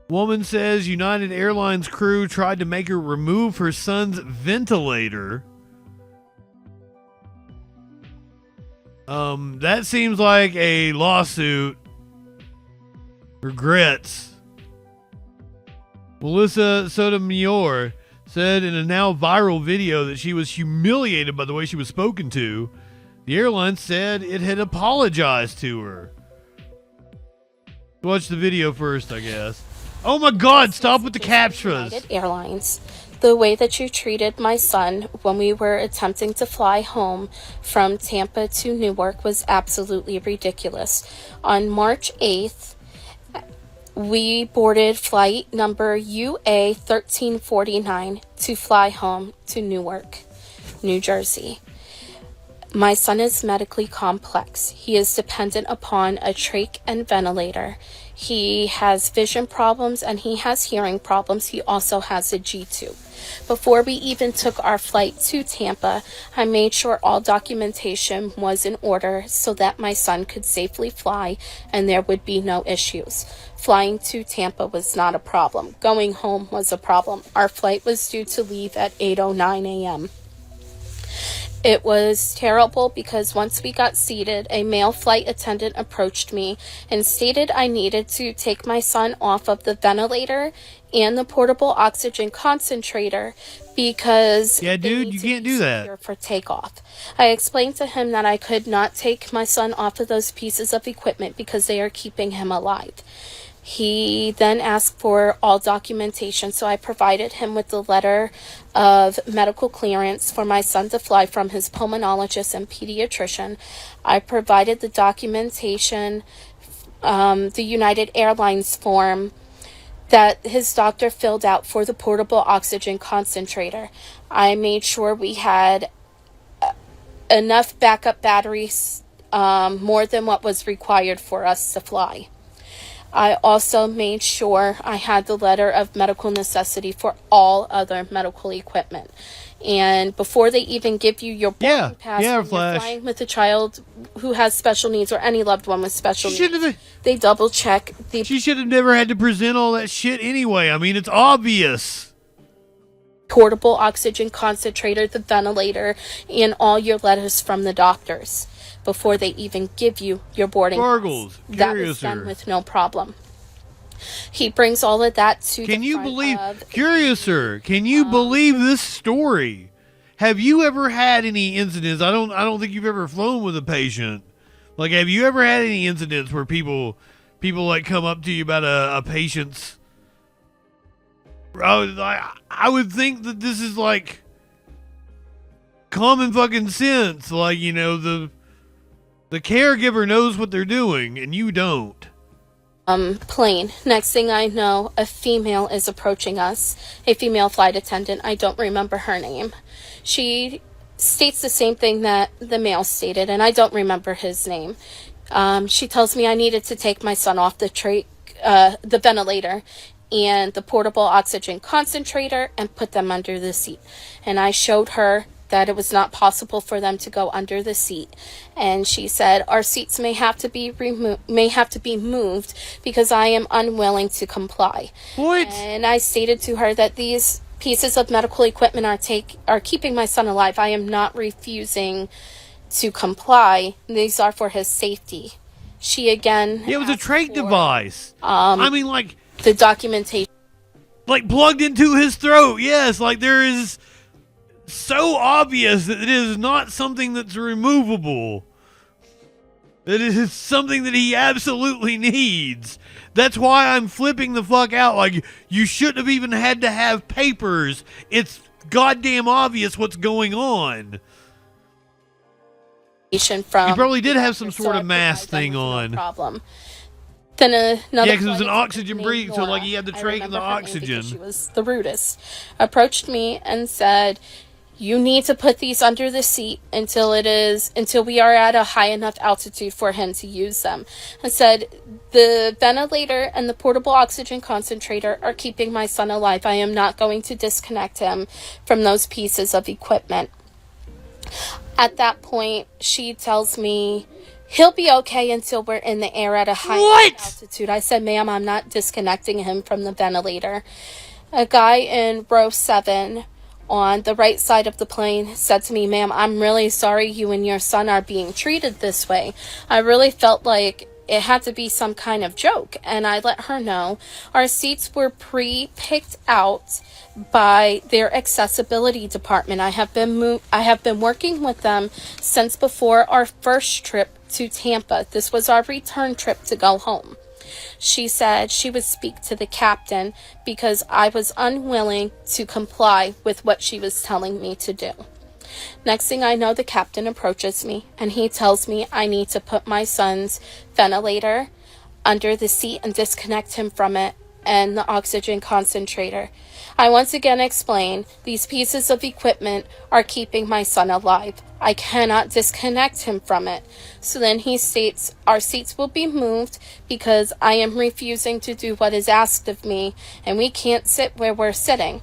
Woman says United Airlines crew tried to make her remove her son's ventilator. That seems like a lawsuit. Regrets. Melissa Sotomayor said in a now viral video that she was humiliated by the way she was spoken to. The airline said it had apologized to her. Watch the video first, I guess. Oh my God, stop with the captures. United Airlines. The way that you treated my son when we were attempting to fly home from Tampa to Newark was absolutely ridiculous. On March 8th, we boarded flight number UA 1349 to fly home to Newark, New Jersey. My son is medically complex. He is dependent upon a trach and ventilator. He has vision problems and he has hearing problems. He also has a G-tube. Before we even took our flight to Tampa, I made sure all documentation was in order so that my son could safely fly and there would be no issues. Flying to Tampa was not a problem. Going home was a problem. Our flight was due to leave at 8:09 a.m. It was terrible because once we got seated, a male flight attendant approached me and stated I needed to take my son off of the ventilator and the portable oxygen concentrator because you can't do that for takeoff. I explained to him that I could not take my son off of those pieces of equipment because they are keeping him alive. He then asked for all documentation, so I provided him with the letter of medical clearance for my son to fly from his pulmonologist and pediatrician. I provided the documentation, the United Airlines form that his doctor filled out for the portable oxygen concentrator. I made sure we had enough backup batteries, more than what was required for us to fly. I also made sure I had the letter of medical necessity for all other medical equipment. And before they even give you your boarding pass, when you're flying with a child who has special needs or any loved one with special needs, they double check. She should have never had to present all that shit anyway. I mean, it's obvious. Portable oxygen concentrator, the ventilator, and all your letters from the doctors before they even give you your boarding pass. That was done with no problem. He brings all of that to Can the you front believe, of, Curiouser, can you believe this story? Have you ever had any incidents? I don't think you've ever flown with a patient. Like, have you ever had any incidents where people like come up to you about a patient's? I would think that this is like common fucking sense. Like, you know, the caregiver knows what they're doing and you don't. plane. Next thing I know, a female is approaching us. A female flight attendant. I don't remember her name. She states the same thing that the male stated, and I don't remember his name. She tells me I needed to take my son off the ventilator and the portable oxygen concentrator and put them under the seat. And I showed her that it was not possible for them to go under the seat, and she said our seats may have to be moved because I am unwilling to comply. What? And I stated to her that these pieces of medical equipment are keeping my son alive. I am not refusing to comply. These are for his safety. She again. It was a trach device. I mean, like the documentation, like plugged into his throat. Yes, like there is. So obvious that it is not something that's removable. It is something that he absolutely needs. That's why I'm flipping the fuck out. Like, you shouldn't have even had to have papers. It's goddamn obvious what's going on. He probably did have some sort of mask thing on. No problem. Then another because it was an oxygen breathing, so like he had the trach and the oxygen. She was the rudest. Approached me and said, you need to put these under the seat until we are at a high enough altitude for him to use them. And said, the ventilator and the portable oxygen concentrator are keeping my son alive. I am not going to disconnect him from those pieces of equipment. At that point, she tells me, he'll be okay until we're in the air at a high altitude. I said, ma'am, I'm not disconnecting him from the ventilator. A guy in row 7 on the right side of the plane said to me, ma'am, I'm really sorry you and your son are being treated this way. I really felt like it had to be some kind of joke, and I let her know our seats were pre-picked out by their accessibility department. I have been working with them since before our first trip to Tampa. This was our return trip to go home. She said she would speak to the captain because I was unwilling to comply with what she was telling me to do. Next thing I know, the captain approaches me and he tells me I need to put my son's ventilator under the seat and disconnect him from it and the oxygen concentrator. I once again explain these pieces of equipment are keeping my son alive. I cannot disconnect him from it. So then he states our seats will be moved because I am refusing to do what is asked of me and we can't sit where we're sitting.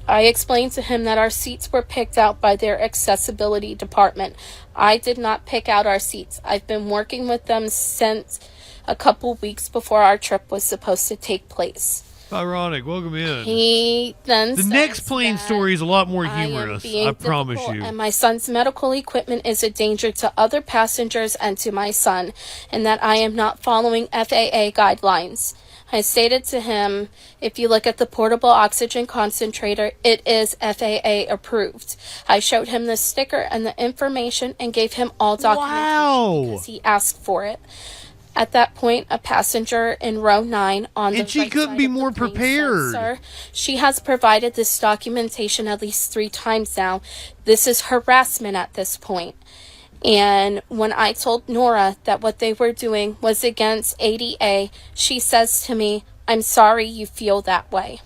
I explained to him that our seats were picked out by their accessibility department. I did not pick out our seats. I've been working with them since a couple weeks before our trip was supposed to take place. Ironic. Welcome in. He then the next plane story is a lot more humorous. I promise you. And my son's medical equipment is a danger to other passengers and to my son, and that I am not following FAA guidelines. I stated to him, if you look at the portable oxygen concentrator, it is FAA approved. I showed him the sticker and the information and gave him all documentation because he asked for it. At that point, a passenger in row 9 on the right side of the plane, and she couldn't be more prepared. Said, sir, she has provided this documentation at least 3 times now. This is harassment at this point. And when I told Nora that what they were doing was against ADA, she says to me, I'm sorry you feel that way.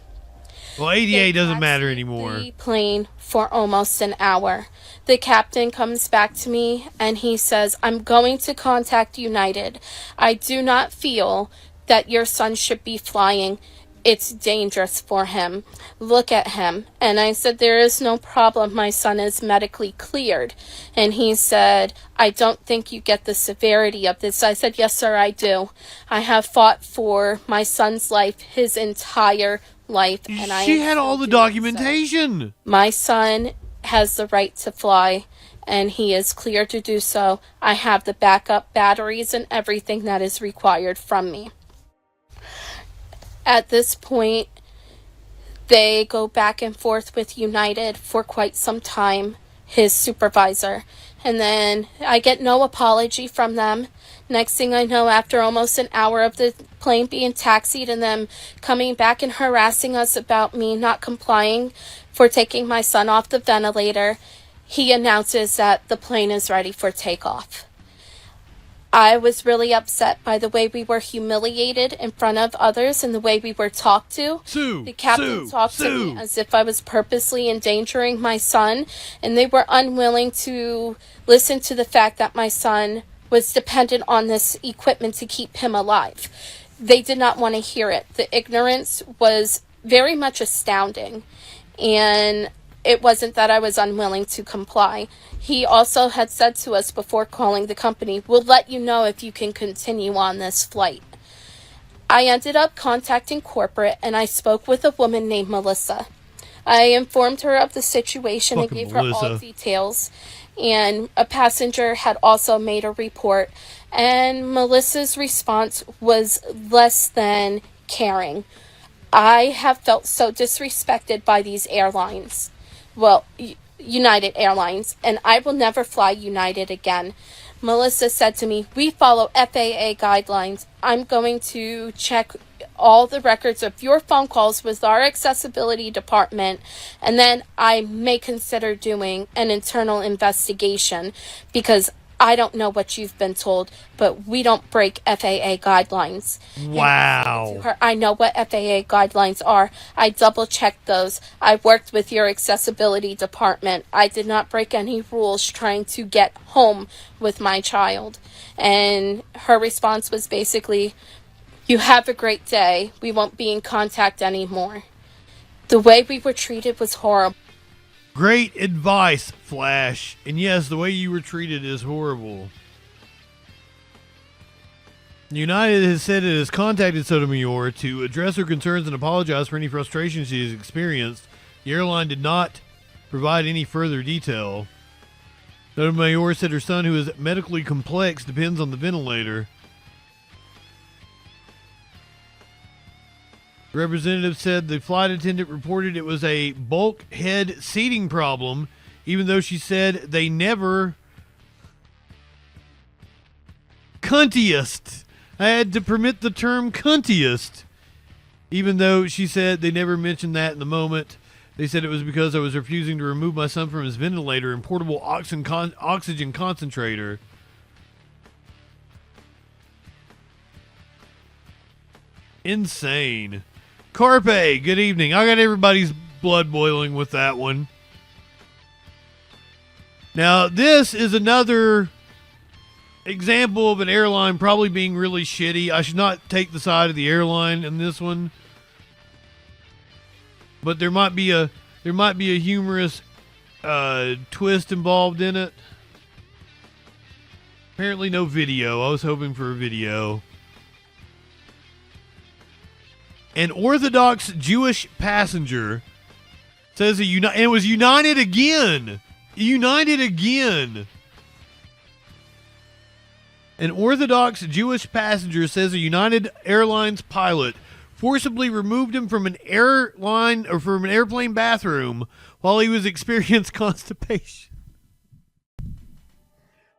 Well, ADA doesn't matter anymore. The plane for almost an hour. The captain comes back to me and he says, I'm going to contact United. I do not feel that your son should be flying. It's dangerous for him. Look at him. And I said, there is no problem. My son is medically cleared. And he said, I don't think you get the severity of this. I said, yes, sir, I do. I have fought for my son's life his entire life. And she had all the documentation. So. My son has the right to fly, and he is cleared to do so. I have the backup batteries and everything that is required from me. At this point, they go back and forth with United for quite some time, his supervisor. And then I get no apology from them. Next thing I know, after almost an hour of the plane being taxied and them coming back and harassing us about me not complying for taking my son off the ventilator, he announces that the plane is ready for takeoff. I was really upset by the way we were humiliated in front of others and the way we were talked to. The captain talked to me as if I was purposely endangering my son, and they were unwilling to listen to the fact that my son was dependent on this equipment to keep him alive. They did not want to hear it. The ignorance was very much astounding, and it wasn't that I was unwilling to comply. He also had said to us before calling the company, "We'll let you know if you can continue on this flight." I ended up contacting corporate, and I spoke with a woman named Melissa. I informed her of the situation and gave her all details, and a passenger had also made a report, and Melissa's response was less than caring. I have felt so disrespected by these airlines. Well, United Airlines, and I will never fly United again. Melissa said to me, "We follow FAA guidelines. I'm going to check all the records of your phone calls with our accessibility department, and then I may consider doing an internal investigation because I don't know what you've been told, but we don't break FAA guidelines." Wow. Her, "I know what FAA guidelines are. I double checked those. I worked with your accessibility department. I did not break any rules trying to get home with my child." And her response was basically, "You have a great day. We won't be in contact anymore." The way we were treated was horrible. Great advice, Flash. And yes, the way you were treated is horrible. United has said it has contacted Sotomayor to address her concerns and apologize for any frustration she has experienced. The airline did not provide any further detail. Sotomayor said her son, who is medically complex, depends on the ventilator. The representative said the flight attendant reported it was a bulkhead seating problem, even though she said they never cuntiest. I had to permit the term cuntiest, even though she said they never mentioned that in the moment. They said it was because I was refusing to remove my son from his ventilator and portable oxygen concentrator. Insane. Carpe, good evening. I got everybody's blood boiling with that one. Now, this is another example of an airline probably being really shitty. I should not take the side of the airline in this one, but there might be a humorous twist involved in it. Apparently, no video. I was hoping for a video. An Orthodox Jewish passenger says and it was United again. United again. An Orthodox Jewish passenger says a United Airlines pilot forcibly removed him from an airplane bathroom while he was experiencing constipation.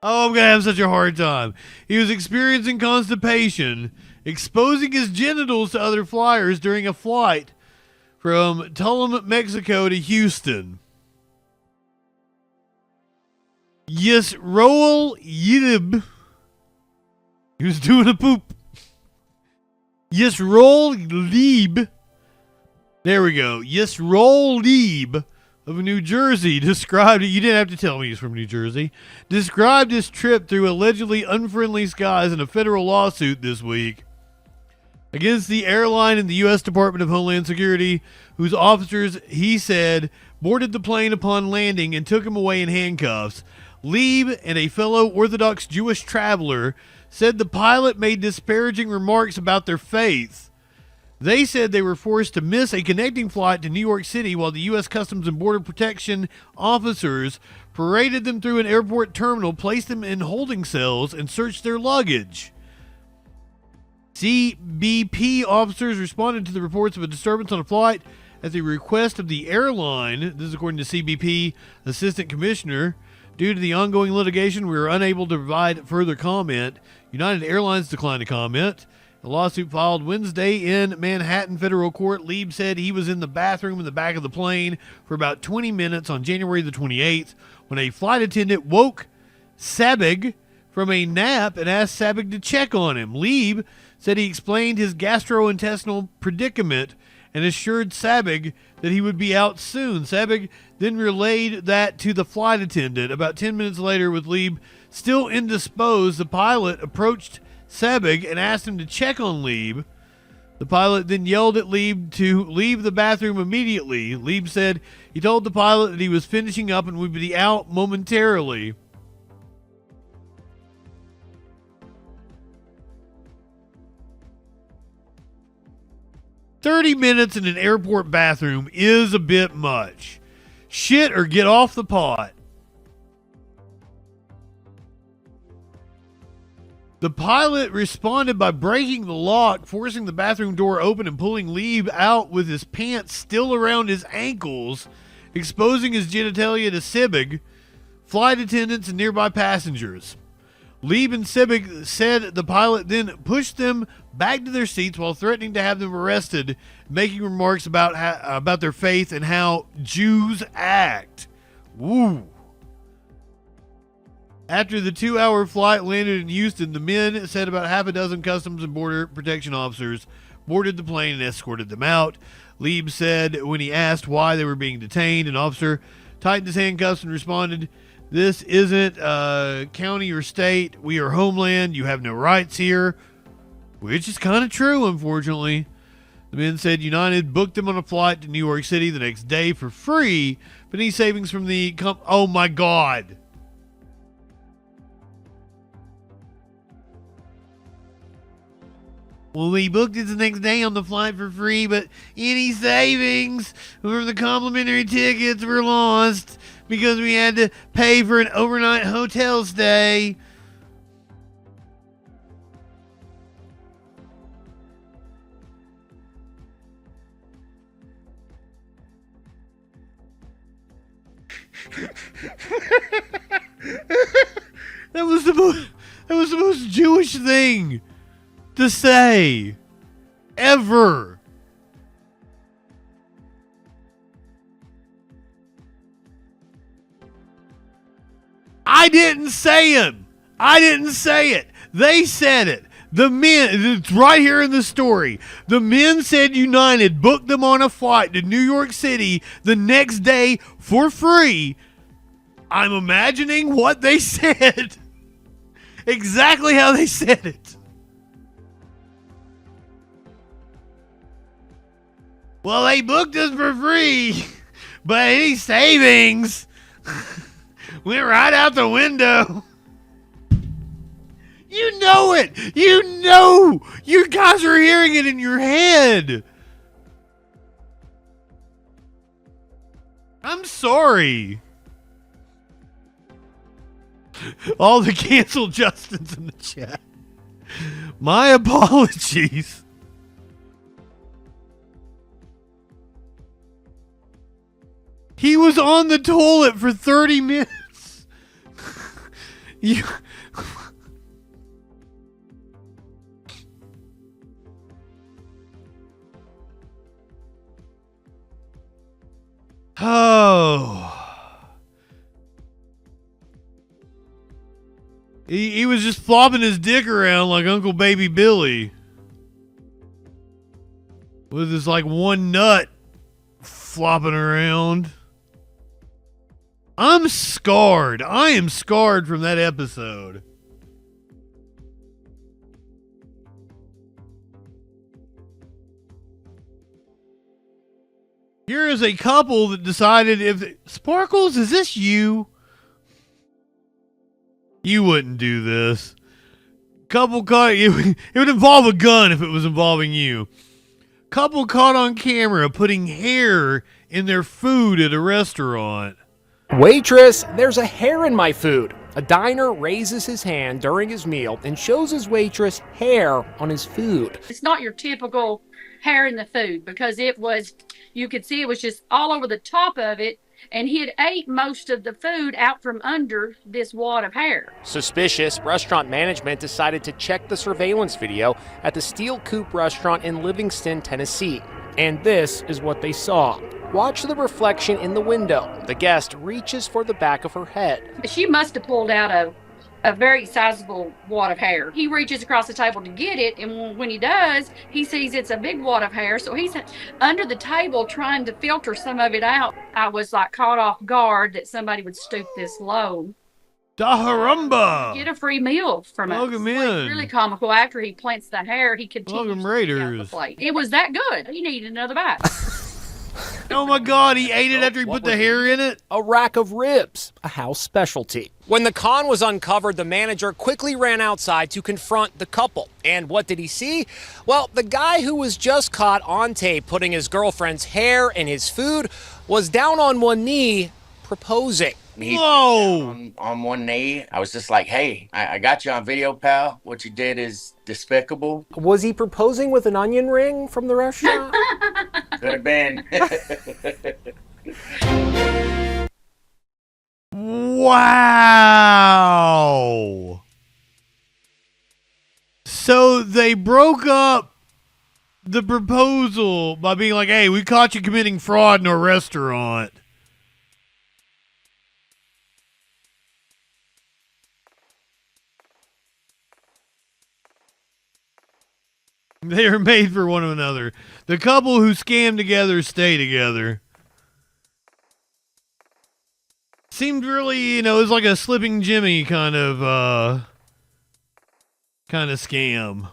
Oh, I'm going to have such a hard time. He was experiencing constipation, exposing his genitals to other flyers during a flight from Tulum, Mexico to Houston. Yisroel Yidib. He was doing a poop. Yisroel Lieb. There we go. Yisroel Lieb of New Jersey described it. You didn't have to tell me he's from New Jersey. Described his trip through allegedly unfriendly skies in a federal lawsuit this week against the airline and the U.S. Department of Homeland Security, whose officers, he said, boarded the plane upon landing and took him away in handcuffs. Lieb and a fellow Orthodox Jewish traveler said the pilot made disparaging remarks about their faith. They said they were forced to miss a connecting flight to New York City while the U.S. Customs and Border Protection officers paraded them through an airport terminal, placed them in holding cells, and searched their luggage. CBP officers responded to the reports of a disturbance on a flight at the request of the airline. This is according to CBP Assistant Commissioner. Due to the ongoing litigation, we are unable to provide further comment. United Airlines declined to comment. The lawsuit filed Wednesday in Manhattan Federal Court. Lieb said he was in the bathroom in the back of the plane for about 20 minutes on January the 28th when a flight attendant woke Sabig from a nap and asked Sabig to check on him. Lieb said he explained his gastrointestinal predicament and assured Sabig that he would be out soon. Sabig then relayed that to the flight attendant. About 10 minutes later, with Lieb still indisposed, the pilot approached Sabig and asked him to check on Lieb. The pilot then yelled at Lieb to leave the bathroom immediately. Lieb said he told the pilot that he was finishing up and would be out momentarily. "30 minutes in an airport bathroom is a bit much. Shit or get off the pot." The pilot responded by breaking the lock, forcing the bathroom door open and pulling Lieb out with his pants still around his ankles, exposing his genitalia to Sabig, flight attendants, and nearby passengers. Lieb and Sabig said the pilot then pushed them back to their seats while threatening to have them arrested, making remarks about their faith and how Jews act. Woo. After the 2-hour flight landed in Houston, the men said about half a dozen Customs and Border Protection officers boarded the plane and escorted them out. Lieb said when he asked why they were being detained, an officer tightened his handcuffs and responded, "This isn't county or state. We are homeland. You have no rights here," which is kind of true, unfortunately. The men said United booked them on a flight to New York City the next day for free, but any savings from the oh my God. Well, we booked it the next day on the flight for free, but any savings from the complimentary tickets were lost because we had to pay for an overnight hotel stay. That was the most Jewish thing to say ever. I didn't say it. I didn't say it. They said it. The men, it's right here in the story. The men said United booked them on a flight to New York City the next day for free. I'm imagining what they said. Exactly how they said it. Well, they booked us for free, but any savings went right out the window. You know it. You know. You guys are hearing it in your head. I'm sorry. All the canceled Justins in the chat. My apologies. He was on the toilet for 30 minutes. Oh. He was just flopping his dick around like Uncle Baby Billy. With his like one nut flopping around. I'm scarred. I am scarred from that episode. Here is a couple that decided if Sparkles, is this you? You wouldn't do this. Couple caught it would involve a gun if it was involving you. Couple caught on camera putting hair in their food at a restaurant. Waitress, there's a hair in my food. A diner raises his hand during his meal and shows his waitress hair on his food. It's not your typical hair in the food because it was, you could see it was just all over the top of it, and he had ate most of the food out from under this wad of hair. Suspicious, restaurant management decided to check the surveillance video at the Steel Coop restaurant in Livingston, Tennessee. And this is what they saw. Watch the reflection in the window. The guest reaches for the back of her head. She must have pulled out a very sizable wad of hair. He reaches across the table to get it, and when he does, he sees it's a big wad of hair, so he's under the table trying to filter some of it out. I was like caught off guard that somebody would stoop this low. Daharumba! Get a free meal from us. Welcome in. It's really comical. After he plants the hair, he continues Welcome, to Raiders. the plate. It was that good. He needed another bite. Oh my God, he ate it after he put the hair in it? A rack of ribs, a house specialty. When the con was uncovered, the manager quickly ran outside to confront the couple. And what did he see? Well, the guy who was just caught on tape putting his girlfriend's hair in his food was down on one knee proposing. Whoa! On one knee. I was just like, hey, I got you on video, pal. What you did is despicable. Was he proposing with an onion ring from the restaurant? Could have been. Wow! So they broke up the proposal by being like, hey, we caught you committing fraud in a restaurant. They are made for one another. The couple who scam together stay together. Seemed really, it was like a Slipping Jimmy kind of scam.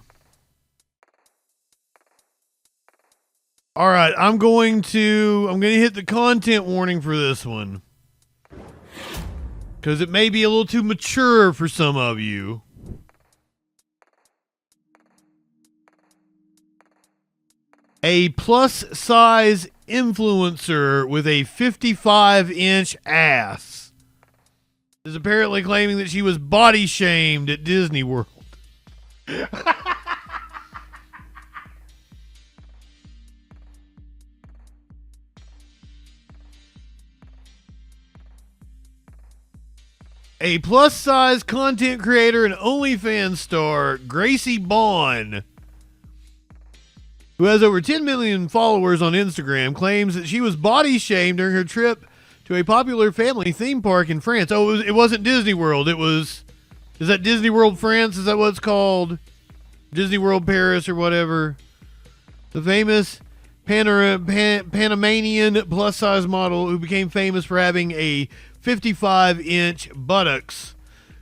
All right, I'm going to hit the content warning for this one. Because it may be a little too mature for some of you. A plus-size influencer with a 55-inch ass is apparently claiming that she was body-shamed at Disney World. A plus-size content creator and OnlyFans star, Gracie Bond, who has over 10 million followers on Instagram, claims that she was body shamed during her trip to a popular family theme park in France. Oh, it wasn't Disney World. Is that Disney World France? Is that what it's called? Disney World Paris or whatever. The famous Panamanian plus-size model who became famous for having a 55-inch buttocks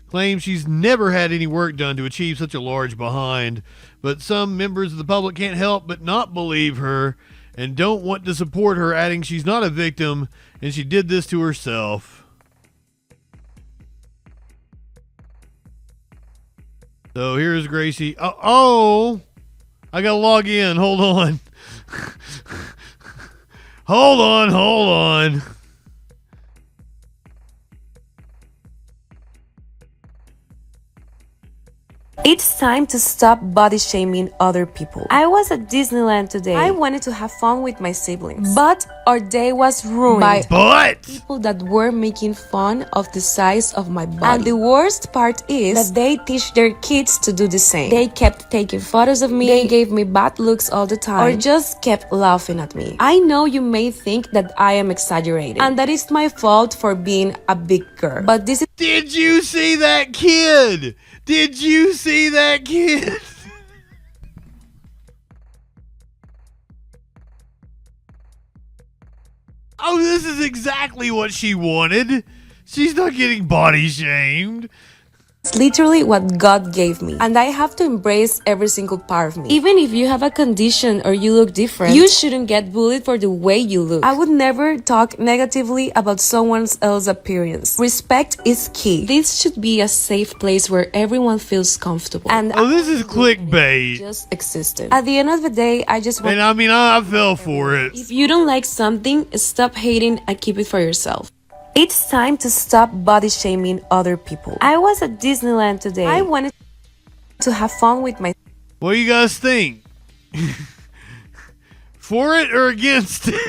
claims she's never had any work done to achieve such a large behind. But some members of the public can't help but not believe her and don't want to support her, adding she's not a victim and she did this to herself. So here's Gracie. Oh, I gotta log in. Hold on. Hold on. It's time to stop body shaming other people. I was at Disneyland today. I wanted to have fun with my siblings, but our day was ruined by people that were making fun of the size of my body. And the worst part is that they teach their kids to do the same. They kept taking photos of me, they gave me bad looks all the time, or just kept laughing at me. I know you may think that I am exaggerating, and that is my fault for being a big girl, but this is— Did you see that kid? Did you see that kid? Oh, this is exactly what she wanted. She's not getting body shamed. It's literally what God gave me, and I have to embrace every single part of me. Even if you have a condition or you look different, you shouldn't get bullied for the way you look. I would never talk negatively about someone else's appearance. Respect is key. This should be a safe place where everyone feels comfortable. And this is clickbait. Just existed. At the end of the day, I just want— And I fell for it. If you don't like something, stop hating and keep it for yourself. It's time to stop body shaming other people. I was at Disneyland today. I wanted to have fun with my What do you guys think? For it or against it?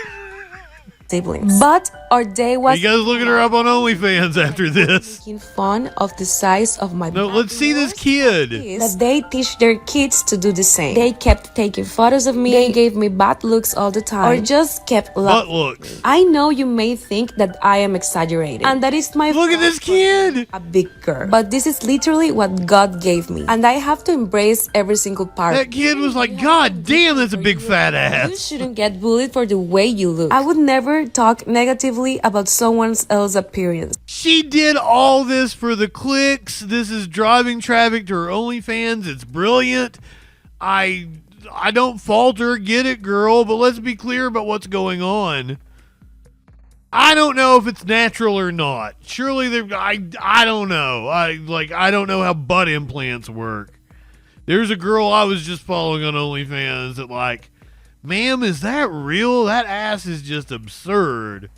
siblings. But our day was You guys looking her up on OnlyFans after this? making fun of the size of my No, let's see this kid. that they teach their kids to do the same. They kept taking photos of me. They gave me butt looks all the time. Or just kept Butt looks. I know you may think that I am exaggerating. And that is my Look at this kid. a big girl. But this is literally what God gave me. And I have to embrace every single part. That kid was like, God damn, that's a big fat You ass. shouldn't get bullied for the way you look. I would never talk negatively about someone else's appearance. She did all this for the clicks. This is driving traffic to her OnlyFans. It's brilliant. I don't fault her. Get it, girl. But let's be clear about what's going on. I don't know if it's natural or not. Surely I don't know. I don't know how butt implants work. There's a girl I was just following on OnlyFans that like, ma'am, is that real? That ass is just absurd.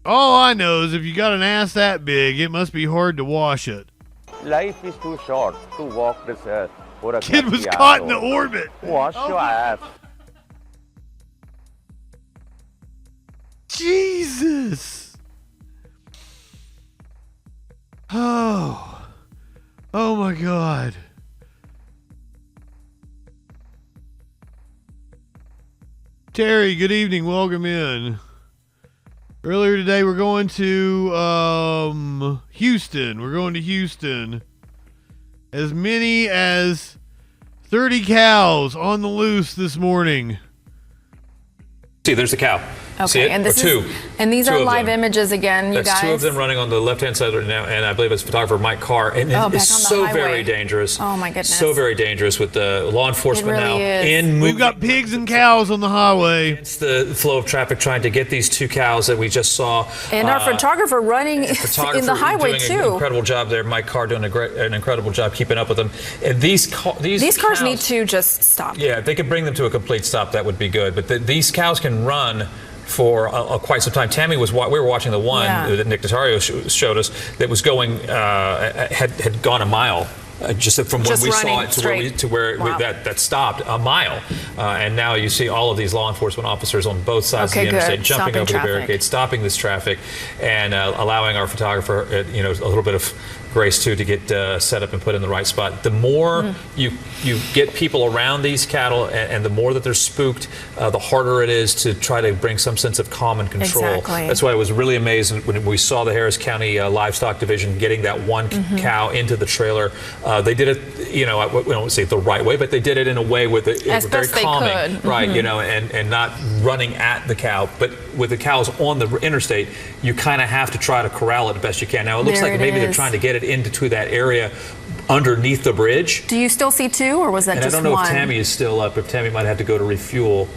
All I know is if you got an ass that big, it must be hard to wash it. Life is too short to walk this earth for a Kid was crusty caught in the asshole. orbit. Wash your ass. Jesus. Oh my God. Terry, good evening. Welcome in. Earlier today, we're going to Houston. We're going to Houston. As many as 30 cows on the loose this morning. See, there's the cow. See it? And Or two. These Two are of live them. images again, you That's guys. two of them running on the left-hand side right now, and I believe it's photographer Mike Carr. And back on it's the so highway. very dangerous. Oh, my goodness. So very dangerous with the law enforcement It really now is. We've got pigs and cows on the highway. It's the flow of traffic trying to get these two cows that we just saw. And our photographer running in Photographer the highway, doing too. an incredible job there. Mike Carr doing an incredible job keeping up with them. And these These cars cows, need to just stop. Yeah, if they could bring them to a complete stop, that would be good. But these cows can run for quite some time. Tammy we were watching the one that Nick Notario showed us that was going had gone a mile. Just from when we saw it to where that stopped a mile, and now you see all of these law enforcement officers on both sides of the interstate jumping over the barricade, stopping this traffic, and allowing our photographer, a little bit of grace too to get set up and put in the right spot. The more you get people around these cattle, and the more that they're spooked, the harder it is to try to bring some sense of calm and control. Exactly. That's why I was really amazed when we saw the Harris County Livestock Division getting that one cow into the trailer. They did it, I won't say the right way, but they did it in a way with it was very calming, right? And not running at the cow. But with the cows on the interstate, you kind of have to try to corral it the best you can. Now it looks like maybe they're trying to get it into that area underneath the bridge. Do you still see two, or was that and just one? I don't know if Tammy is still up. If Tammy might have to go to refuel.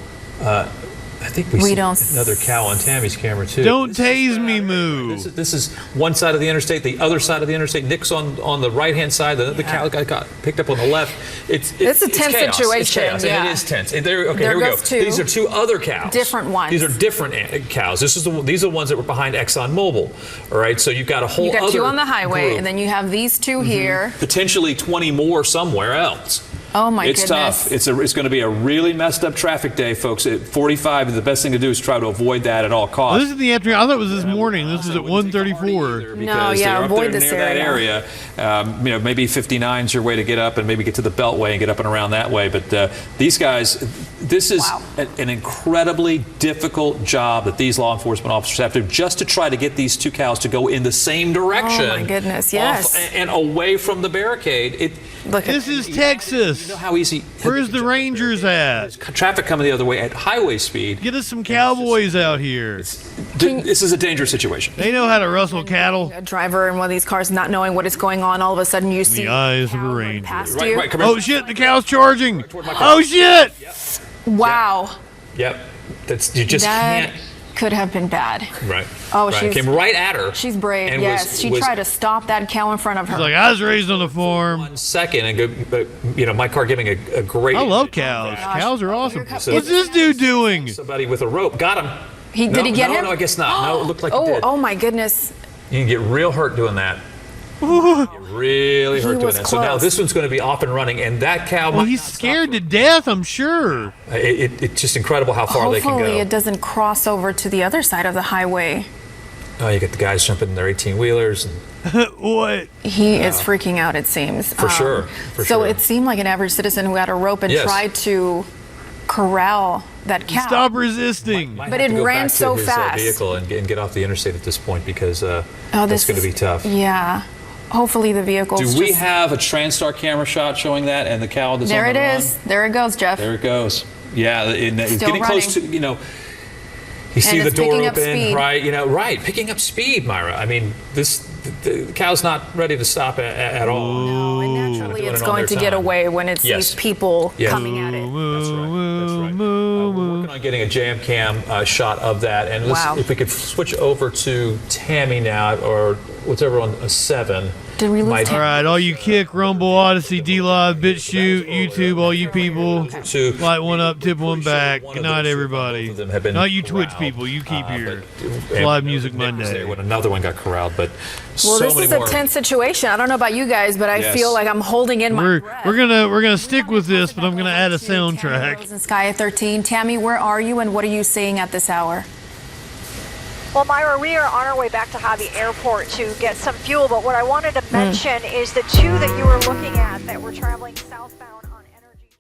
I think we see another cow on Tammy's camera too. Don't tase me, Moo. This is one side of the interstate, the other side of the interstate. Nick's on the right-hand side. The cow got picked up on the left. It's a tense chaos. situation. It's chaos, and it is tense. And here we go. Two. These are two other cows. Different ones. These are different cows. These are the ones that were behind ExxonMobil. All right, so you've got a whole other You got two on the highway, group. and then you have these two here. Potentially 20 more somewhere else. Oh my it's goodness. tough. It's going to be a really messed up traffic day, folks. At 45, the best thing to do is try to avoid that at all costs. This is in the afternoon. I thought it was this morning. This is at 1:34. Because they're up there near that area. Maybe 59 is your way to get up and maybe get to the Beltway and get up and around that way. But these guys, this is an incredibly difficult job that these law enforcement officers have to do just to try to get these two cows to go in the same direction. Oh my goodness, yes. And away from the barricade. This is Texas. You know how easy. Where's the Rangers at? Traffic coming the other way at highway speed. Get us some cowboys out here. This is a dangerous situation. They know how to rustle cattle. A driver in one of these cars not knowing what is going on, all of a sudden you see the eyes of a ranger. Past you. Oh shit, the cow's charging. Oh shit. Wow. Yep. You just can't. Could have been bad. Right. Oh, right. she Came right at her. She's brave. And Yes, she tried to stop that cow in front of her. She's like, I was raised on a farm. 1 second and go, Mike Carr giving a great. I love cows. Cows are awesome. What's this dude doing? Somebody with a rope got him. Did he get him? No, I guess not. No, it looked like he did. Oh my goodness. You can get real hurt doing that. Get really hurt doing that. So now this one's going to be off and running, and that cow. Well, he's scared to death, I'm sure. It's just incredible how far they can go. Hopefully it doesn't cross over to the other side of the highway. Oh, you get the guys jumping in their 18-wheelers. What? He is freaking out, it seems. For sure. So it seemed like an average citizen who had a rope and tried to corral that cow. Stop resisting. But it ran so fast. Vehicle and get off the interstate at this point because that's going to be tough. Yeah. Hopefully the vehicles. Do we have a TransStar camera shot showing that and the cow that's there on the it run? is. There it goes, Jeff. There it goes. Yeah, it's Still getting running. close to, you see the door picking up open, speed. right, picking up speed, Myra. I mean, the cow's not ready to stop at all. No, and naturally it's going to get away when it sees people coming at it. That's right. We're working on getting a jam cam shot of that. And if we could switch over to Tammy now, or what's everyone, a 7. Did we lose All right, all you Kick, Rumble, Odyssey, D-Live, BitChute, YouTube, all you people, light one up, tip one back. Good night, everybody. Not you Twitch people, you keep here. Live Music Monday. When another one got corralled, but Well, this is a tense situation. I don't know about you guys, but I feel like I'm holding in my breath. We're gonna stick with this, but I'm gonna add a soundtrack. In Sky at 13. Tammy, where are you and what are you seeing at this hour? Well, Myra, we are on our way back to Hobby Airport to get some fuel, but what I wanted to mention is the two that you were looking at that were traveling southbound.